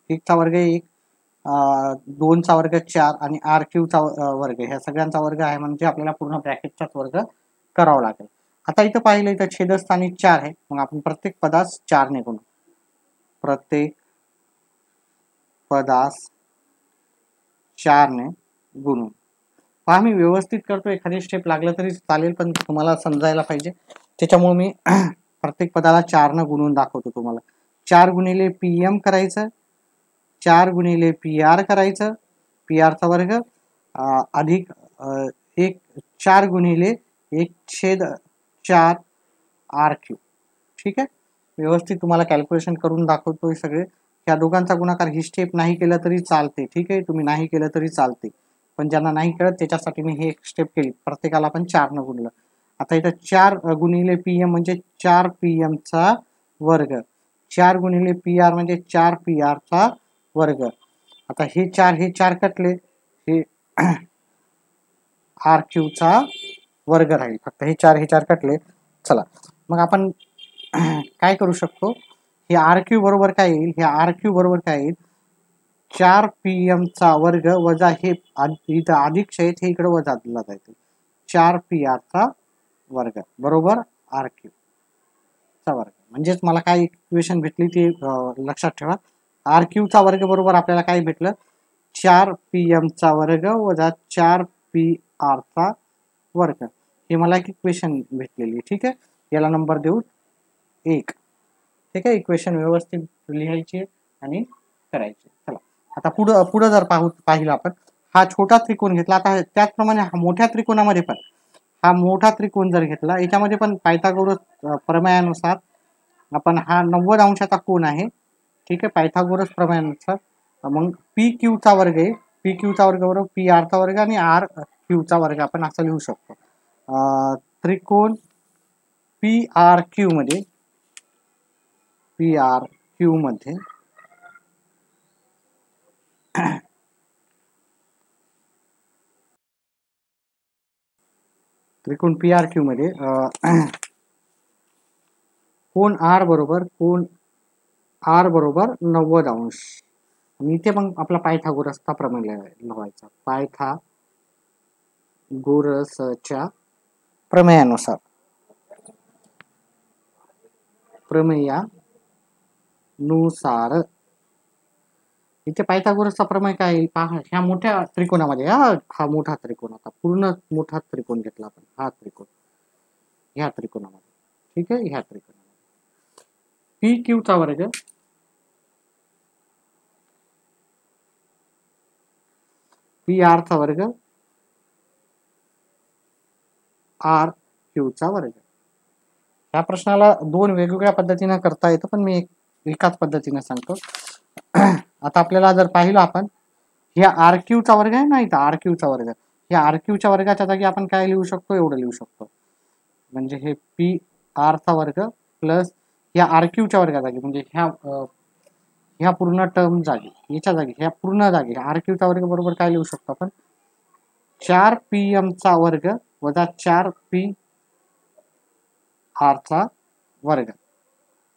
एक चा वर्ग 1, 2 चा वर्ग 4 आणि आर क्यू चा वर्ग, ह्या सगळ्यांचा वर्ग आहे. म्हणजे आपल्याला पूर्ण ब्रॅकेटचाच वर्ग करावा लागेल. आता इथं पाहिलं इथं छेदस्थानी 4 आहे, मग आपण प्रत्येक पदास 4 ने गुणू, प्रत्येक पदास 4 ने गुणू. पहा मी व्यवस्थित करतो, एखादी स्टेप लागलं तरी चालेल पण तुम्हाला समजायला पाहिजे, त्याच्यामुळे मी प्रत्येक पदाला 4 ने गुणून दाखवतो तुम्हाला. 4 गुणिले पी एम करायचं, 4 गुणिले पी आर करायचं, पी आर चा वर्ग अधिक 4 गुणिले 1/4 आर क्यू. ठीक आहे, व्यवस्थित तुम्हाला कॅल्क्युलेशन करून दाखवतोय सगळे. या दोघांचा गुणाकार ही स्टेप नाही केलं तरी चालते. ठीक आहे, तुम्ही नाही केलं तरी चालते, पण ज्यांना नाही कळत त्याच्यासाठी मी हे एक स्टेप केली, प्रत्येकाला आपण 4 ने गुणलं. आता इथं 4 गुणिले PM म्हणजे 4 PM चा वर्ग, 4 गुणिले PR म्हणजे 4 PR चा वर्ग. आता हे 4 कटले, हे RQ चा वर्ग राहील. फक्त हे 4 कटले. चला मग आपण काय करू शकतो, हे RQ बरोबर काय येईल, हे RQ बरोबर काय येईल, 4 PM चा वर्ग वजा हे इथं अधिक आहेत, हे इकडे वजा दिला जाईल, 4 PR चा वर्ग बरोबर RQ चा वर्ग. म्हणजेच मला काय इक्वेशन भेटली ती लक्षात ठेवा. RQ चा वर्ग बरोबर आपल्याला काय भेटलं, 4 PM चा वर्ग वजा 4 PR चा वर्ग. हे मला एक इक्वेशन भेटलेली. ठीक आहे, याला नंबर देऊ 1. ठीक आहे, इक्वेशन व्यवस्थित लिहायची आणि करायची. चला आता पुढं जर पाहिलं आपण, हा छोटा त्रिकोण घेतला. आता त्याचप्रमाणे हा मोठ्या त्रिकोणामध्ये पण, हा मोठा त्रिकोण जर घेतला, याच्यामध्ये पण पायथागोरस प्रमेयानुसार आपण हा 90 अंशाचा कोन आहे. ठीक आहे, पायथागोरस प्रमेयानुसार मग PQ चा वर्ग आहे, PQ चा वर्ग बरोबर PR चा वर्ग आणि RQ चा वर्ग आपण असं लिहू शकतो. त्रिकोण PRQ मध्ये त्रिकोण PRQ मध्ये कोन R बरोबर 90 अंश. आणि इथे मग आपला पायथागोरसचा प्रमेय लावायचा. पायथागोरसच्या प्रमेयानुसार इथे पायथागोरसचा प्रमेय काय येईल पहा. ह्या मोठ्या त्रिकोणामध्ये हा मोठा त्रिकोण, आता पूर्ण मोठा त्रिकोण घेतला आपण, हा त्रिकोण ह्या त्रिकोणामध्ये. ठीक आहे, ह्या त्रिकोणामध्ये PQ चा वर्ग PR चा वर्ग RQ चा वर्ग. या प्रश्नाला दोन वेगवेगळ्या पद्धतीने करता येतं, पण मी एकाच पद्धतीने सांगतो. आता आपल्याला जर पाहिलं आपण, ह्या RQ चा वर्ग आहे ना, इथं RQ चा वर्ग, ह्या RQ च्या वर्गाच्या जागी आपण काय लिहू शकतो, एवढं लिहू शकतो. म्हणजे हे PR चा वर्ग प्लस ह्या RQ च्या वर्गा जागी, म्हणजे ह्या पूर्ण टर्म जागी, याच्या जागी, ह्या पूर्ण जागी RQ चा वर्ग बरोबर काय लिहू शकतो आपण, 4 PM चा वर्ग वजा 4 PR चा वर्ग.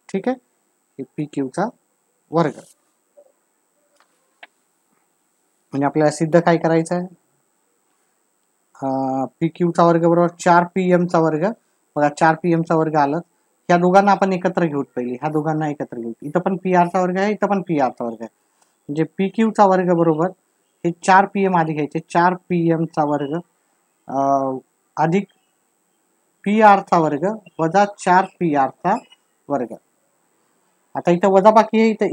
ठीक आहे, हे PQ चा वर्ग. म्हणजे आपल्याला सिद्ध काय करायचं आहे, PQ चा वर्ग बरोबर 4 PM चा वर्ग बघा, 4 PM चा वर्ग आलं. ह्या दोघांना आपण एकत्र घेऊ, पहिले ह्या दोघांना एकत्र घेऊ. इथं पण PR चा वर्ग आहे, इथं पण PR चा वर्ग आहे. म्हणजे PQ चा वर्ग बरोबर हे 4 PM आधी घ्यायचे, 4 PM चा वर्ग अधिक PR चा वर्ग वजा 4 PR चा वर्ग. आता इथं वजा बाकी आहे, इथं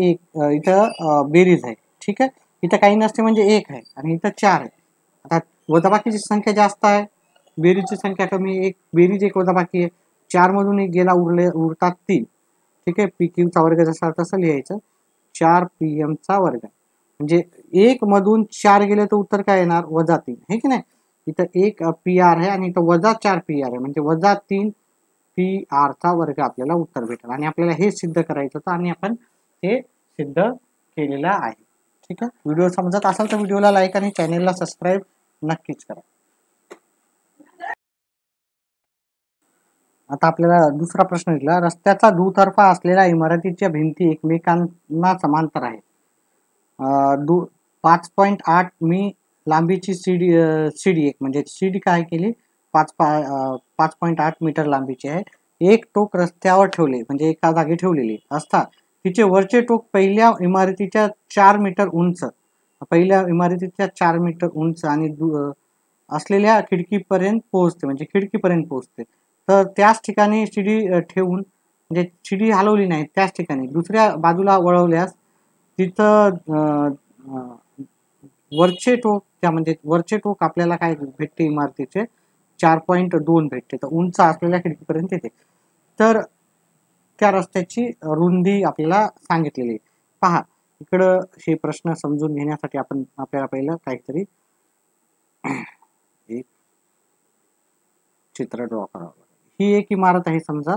इथं बेरीज आहे. ठीक आहे, इथं काही नसते म्हणजे 1 आहे आणि इथं 4 आहे. आता वजाबाकीची संख्या जास्त आहे, बेरीजची संख्या कमी आहे. बेरीज 1 वजाबाकी आहे, 4 मधून 1 गेला, उरतात 3. ठीक आहे, PQ चा वर्ग जसा तसं लिहायचं, 4 PM चा वर्ग. म्हणजे 1 मधून 4 गेले तर उत्तर काय येणार, -3 आहे की नाही. इथं 1 PR आहे आणि इथं वजा 4 PR आहे, म्हणजे -3 PR चा वर्ग आपल्याला उत्तर भेटेल. आणि आपल्याला हे सिद्ध करायचं होतं आणि आपण हे सिद्ध केलेलं आहे. ठीक आहे, व्हिडिओ समजत असेल तर व्हिडिओला लाईक आणि चॅनेलला सबस्क्राईब नक्कीच करा. आता आपल्याला दुसरा प्रश्न दिला, रस्त्याचा दुतर्फा असलेल्या इमारतीच्या भिंती एकमेकांना समांतर आहेत. 5.8 मी लांबीची सीडी एक, म्हणजे सीडी काय केली, 5.8 मीटर लांबीची आहे. एक टोक रस्त्यावर ठेवले, म्हणजे एका जागी ठेवलेली असता तिचे वरचे टोक पहिल्या इमारतीच्या 4 मीटर उंच, आणि असलेल्या खिडकीपर्यंत पोहोचते, म्हणजे खिडकीपर्यंत पोहोचते. तर त्याच ठिकाणी शिडी ठेवून, म्हणजे शिडी हलवली नाही, त्याच ठिकाणी दुसऱ्या बाजूला वळवल्यास तिथं वरचे टोक आपल्याला काय भेटते, इमारतीचे 4.2 भेटते. तर उंच असलेल्या खिडकीपर्यंत येते. तर त्या रस्त्याची रुंदी आपल्याला सांगितलेली. पहा इकडं हे प्रश्न समजून घेण्यासाठी आपल्याला पहिलं काहीतरी चित्र ड्रॉ करावं लागेल. ही एक इमारत आहे समजा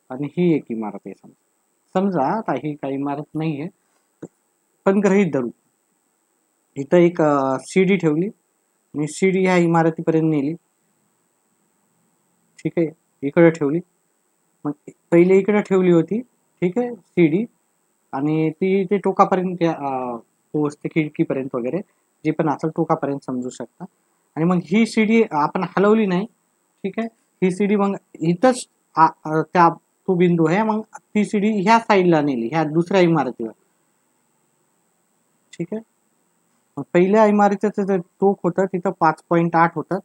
आणि ही एक इमारत आहे समजा. समजा आता ही काही इमारत नाही आहे, पण गृहीत धरू इथं एक शिडी ठेवली आणि शिडी ह्या इमारतीपर्यंत नेली. ठीक आहे, इकडे ठेवली. मग पहिले इकडे ठेवली होती, ठीक आहे, शिडी, आणि ती ते टोकापर्यंत पोहोचते, खिडकीपर्यंत वगैरे, जे पण असेल टोकापर्यंत समजू शकता. आणि मग ही शिडी आपण हलवली नाही. ठीक आहे, ही शिडी मग इथंच त्या तो बिंदू आहे, मग ती शिडी ह्या साईडला नेली, ह्या दुसऱ्या इमारतीवर. ठीक आहे, मग पहिल्या इमारतीचं जे टोक होतं तिथं 5.8 होतं.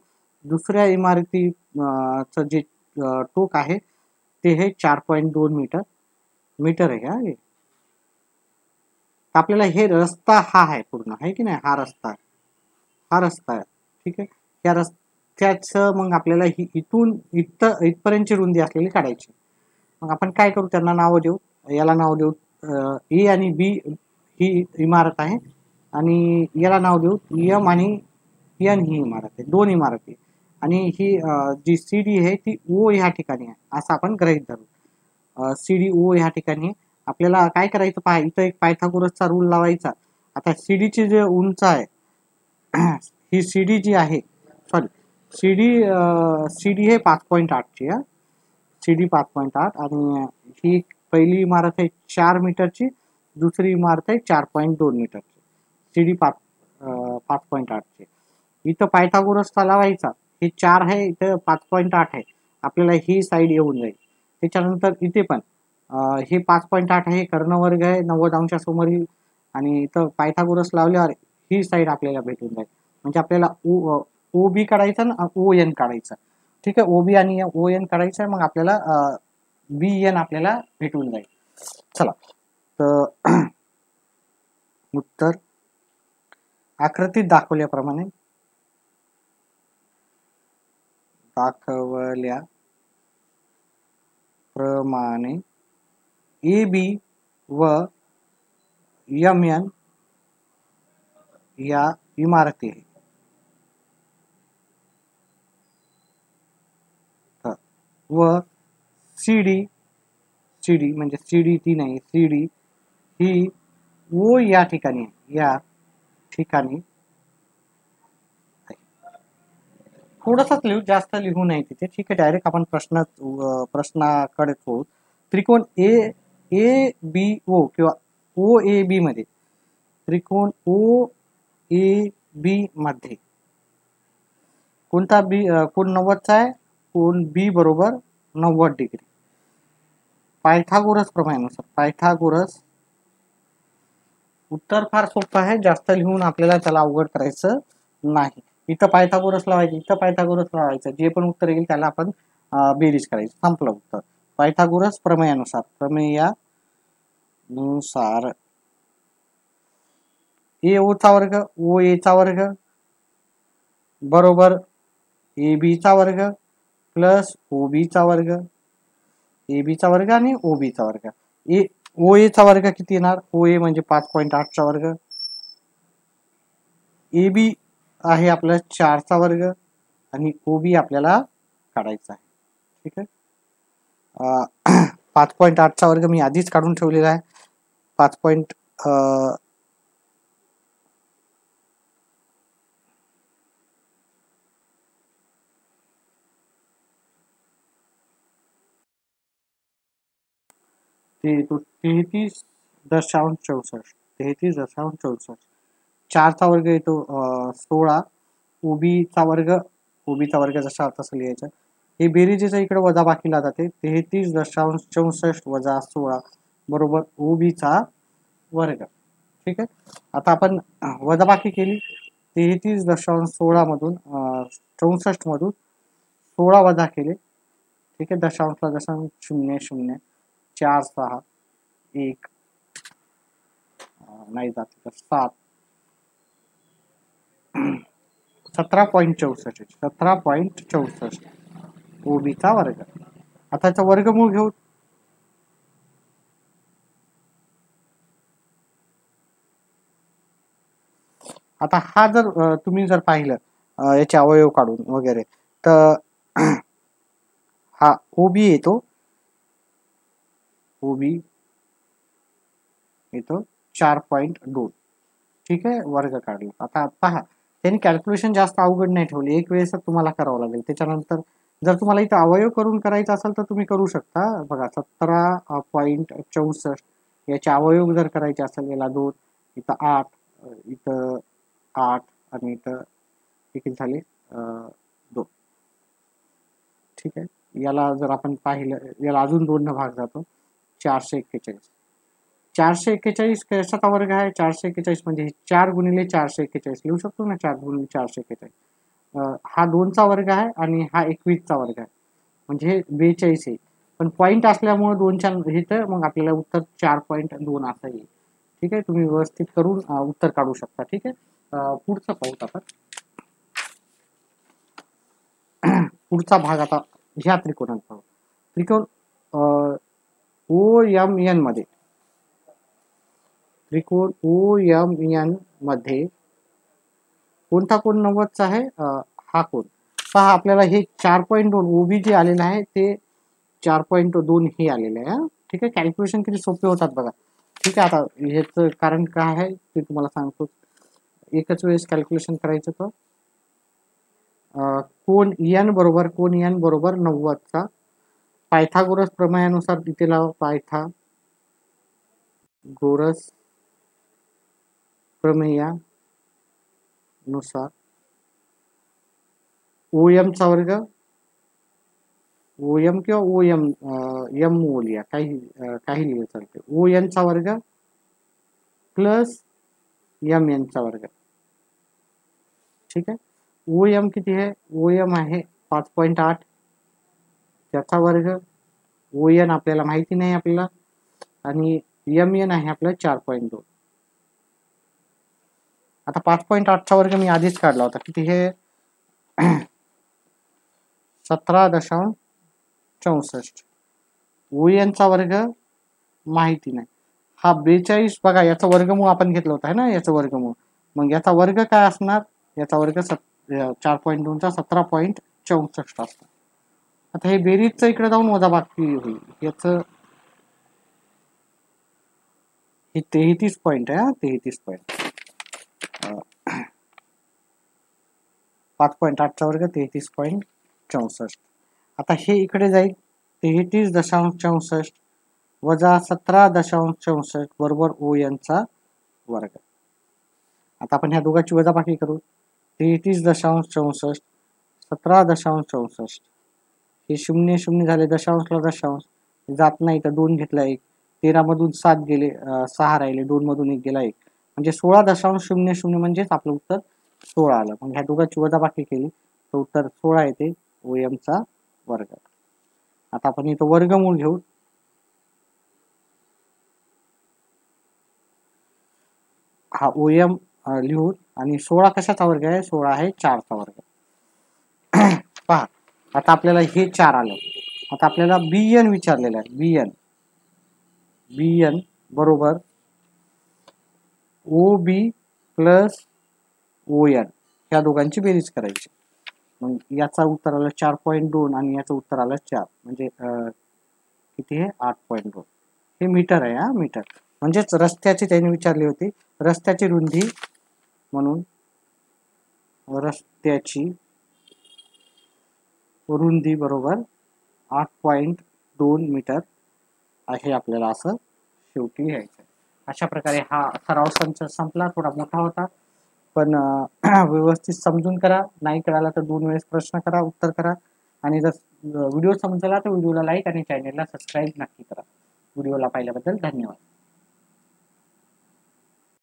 दुसऱ्या इमारतीचं जे टोक आहे ते हे 4.2 मीटर आहे का हे. आपल्याला हे रस्ता हा आहे पूर्ण, आहे की नाही, हा रस्ता आहे. ठीक आहे, या रस्त्याचं मग आपल्याला ही इथून इथपर्यंतची रुंदी असलेली काढायची. मग आपण काय करू, त्यांना नाव देऊ. याला नाव देऊ ए आणि बी ही इमारत आहे, आणि याला नाव देऊ एम आणि एन ही इमारत आहे, दोन इमारती. आणि ही जी सी डी आहे ती ओ ह्या ठिकाणी आहे असं आपण गृहीत धरू. सी डी ओ ह्या ठिकाणी. आपल्याला काय करायचं पहा, इथं एक पायथागोरसचा रूल लावायचा. आता सीडीची जे उंच आहे ही सीडी जी आहे, सॉरी, सीडी हे 5.8ची आहे. सीडी 5.8 आणि ही पहिली इमारत आहे 4 मीटरची, दुसरी इमारत आहे 4.2 मीटरची. सीडी 5.8ची. इथं पायथागोरसचा लावायचा. हे 4 आहे, इथं 5.8 आहे. आपल्याला ही साईड येऊन जाईल. त्याच्यानंतर इथे पण हे 5.8 आहे, कर्णवर्ग आहे 90 अंशासमोरील, आणि इथं पायथागोरस लावल्यावर ही साईड आपल्याला भेटून जाईल. म्हणजे आपल्याला ओ बी काढायचं आणि ओ एन काढायचं. ठीक आहे, ओ बी आणि ओ एन काढायचं आहे, मग आपल्याला बी एन आपल्याला भेटून जाईल. चला, तर उत्तर आकृतीत दाखवल्याप्रमाणे ए बी व एम एन या इमारती व सीडी म्हणजे सीडी ती नाही, सीडी ही ओ या ठिकाणी थोडंसंच लिहू, जास्त लिहू नाही तिथे. ठीक आहे, डायरेक्ट आपण प्रश्नाकडे होऊ. त्रिकोण ए बी ओ किंवा ओ ए बी मध्ये, त्रिकोण ओ ए बी मध्ये कोणता कोण 90चा आहे, कोण बी बरोबर 90 डिग्री. पायथागोरस प्रमेयानुसार पायथागोरस, उत्तर फार सोपं आहे, जास्त लिहून आपल्याला त्याला अवघड करायचं नाही. इथं पायथागोरस लावायचं, इथं पायथागोरस लावायचं, जे पण उत्तर येईल त्याला आपण बेरीज करायची, संपलं उत्तर. पायथागोरस प्रमेयानुसार ए ओ चा वर्ग ओ ए चा वर्ग बरोबर ए बी चा वर्ग प्लस ओ बी चा वर्ग, ए बी चा वर्ग आणि ओ बी चा वर्ग. ओ ए चा वर्ग किती येणार, ओ ए म्हणजे 5.8 चा वर्ग, ए बी आहे आपला 4 चा वर्ग, आणि ओ बी आपल्याला काढायचा आहे. ठीक आहे, 5.8 चा वर्ग मी आधीच काढून ठेवलेला आहे. 5. ते तो 33.64 4चा वर्ग येतो 16, ओबीचा वर्ग जसा तसं लिहायचं. हे बेरीजेचं इकडे वजा बाकीला जाते, 33.64 वजा 16 बरोबर ओबीचा वर्ग. ठीक आहे, आता आपण वजाबाकी केली, 33.16 मधून 64 मधून 16 वजा केले. ठीक आहे, दशांशला दशांश 0 4 6 1 नाही जात तर 7 17.64 ओबीचा वर्ग. आता याचा वर्गमूळ घेऊ. आता हा जर तुम्ही जर पाहिलं याचे अवयव काढून वगैरे, तर हा ओबी येतो, ओबी येतो 4.2. ठीक आहे, वर्ग काढला. आता पहा, त्यांनी कॅल्क्युलेशन जास्त अवघड नाही ठेवली, एक वेळेस तुम्हाला करावं लागेल. त्याच्यानंतर जर तुम्हाला इथं अवयव करून करायचं असेल तर तुम्ही करू शकता. बघा 17.64 याचे अवयव जर करायचे असेल, याला 2, इथं 8, इथं 8 आणि इथं किती झाले 2. ठीक आहे, याला जर आपण पाहिलं, याला अजून 2 न भाग जातो, 441. 441 कशाचा वर्ग आहे? 441 म्हणजे 4 गुणिले 441 लिहू शकतो ना, 4 गुणिले 441. हा 2चा वर्ग आहे आणि हा 21चा वर्ग आहे, म्हणजे हे 42 आहे. पण पॉईंट असल्यामुळे 2च्या इथं मग आपल्याला उत्तर 4.2 असं येईल. ठीक आहे, तुम्ही व्यवस्थित करून उत्तर काढू शकता. ठीक आहे, पुढचं पाहूत आपण. पुढचा भाग आता ह्या त्रिकोणात पाहू. त्रिकोण ओ एम एन मध्ये, त्रिकोण ओ एम एन मध्ये कोणता कोण 90चा आहे? हा कोण. पहा, आपल्याला हे 4.2 ओबी जे आलेलं आहे ते 4.2 हे आलेलं आहे. ठीक आहे, कॅल्क्युलेशन किती सोपे होतात बघा. ठीक आहे, आता ह्याचं कारण काय आहे ते तुम्हाला सांगतो. एकच वेळेस कॅल्क्युलेशन करायचं. तर कोण एन बरोबर 90चा पायथागोरस प्रमेयानुसार तिथे लावा. पायथागोरस प्रमेयानुसार ओ एमचा वर्ग, ओ एम किंवा ओ एम एम ओ लिहा, काही लिहिलं चालते. ओ एनचा वर्ग प्लस एम एनचा वर्ग. ठीक आहे, ओ एम किती आहे? ओ एम आहे 5.8, त्याचा वर्ग. ओ एन आपल्याला माहिती नाही आपल्याला, आणि एम एन आहे आपलं 4.2. आता 5.8चा वर्ग मी आधीच काढला होता, किती हे 17.64. ओ एनचा वर्ग माहिती नाही, हा 42. बघा, याचा वर्गमूळ आपण घेतला होता है ना, याचं वर्गमूळ. मग याचा वर्ग काय असणार? याचा वर्ग 4.2चा 17.64 असतो. आता हे बेरीजचं इकडे जाऊन वजाबाकी होईल. याचं हे 33 पॉईंट आहे. 33 पॉईंट, 5.8चा वर्ग 33.64. आता हे इकडे जाईल, 33.64 वजा 17.64 बरोबर ओ एनचा वर्ग. आता आपण ह्या दोघांची वजाबाकी करू. 33.64 17.64, हे 0 0 झाले, दशांशला दशांश जात नाही तर 2 घेतला, 1. 13 मधून 7 गेले, 6 राहिले, 2 मधून 1 गेला, 1. म्हणजे 16.00 म्हणजेच आपलं उत्तर 16 आलं. मग ह्या दोघांची वजाबाकी केली तर उत्तर 16 येते, ओ एमचा वर्ग. आता आपण इथं वर्गमूळ घेऊ. हा ओ एम लिहू, आणि 16 कशाचा वर्ग आहे? 16 आहे 4चा वर्ग. पहा, आता आपल्याला हे 4 आलं. आता आपल्याला bn विचारलेलं आहे. bn बरोबर OB प्लस ON, ह्या दोघांची बेरीज करायची. मग याचा उत्तर आलं 4.2 आणि याचं उत्तर आलं 4, म्हणजे किती आहे? 8.2. हे मीटर आहे. मीटर म्हणजेच रस्त्याची त्यांनी विचारली होती. रस्त्याची रुंदी, म्हणून रस्त्याची रुंदी बरोबर 8.2 मीटर आहे आपल्याला असं शेवटी लिहायचं. अशा प्रकारे हा सराव संच संपला. थोडा मोठा होता, पण व्यवस्थित समजून करा. नाही कळाला तर 2 वेळेस प्रश्न करा, उत्तर करा. आणि जर व्हिडिओ समजला तर व्हिडिओला लाईक आणि चॅनेलला सबस्क्राईब नक्की करा. व्हिडिओला पाहिल्याबद्दल धन्यवाद.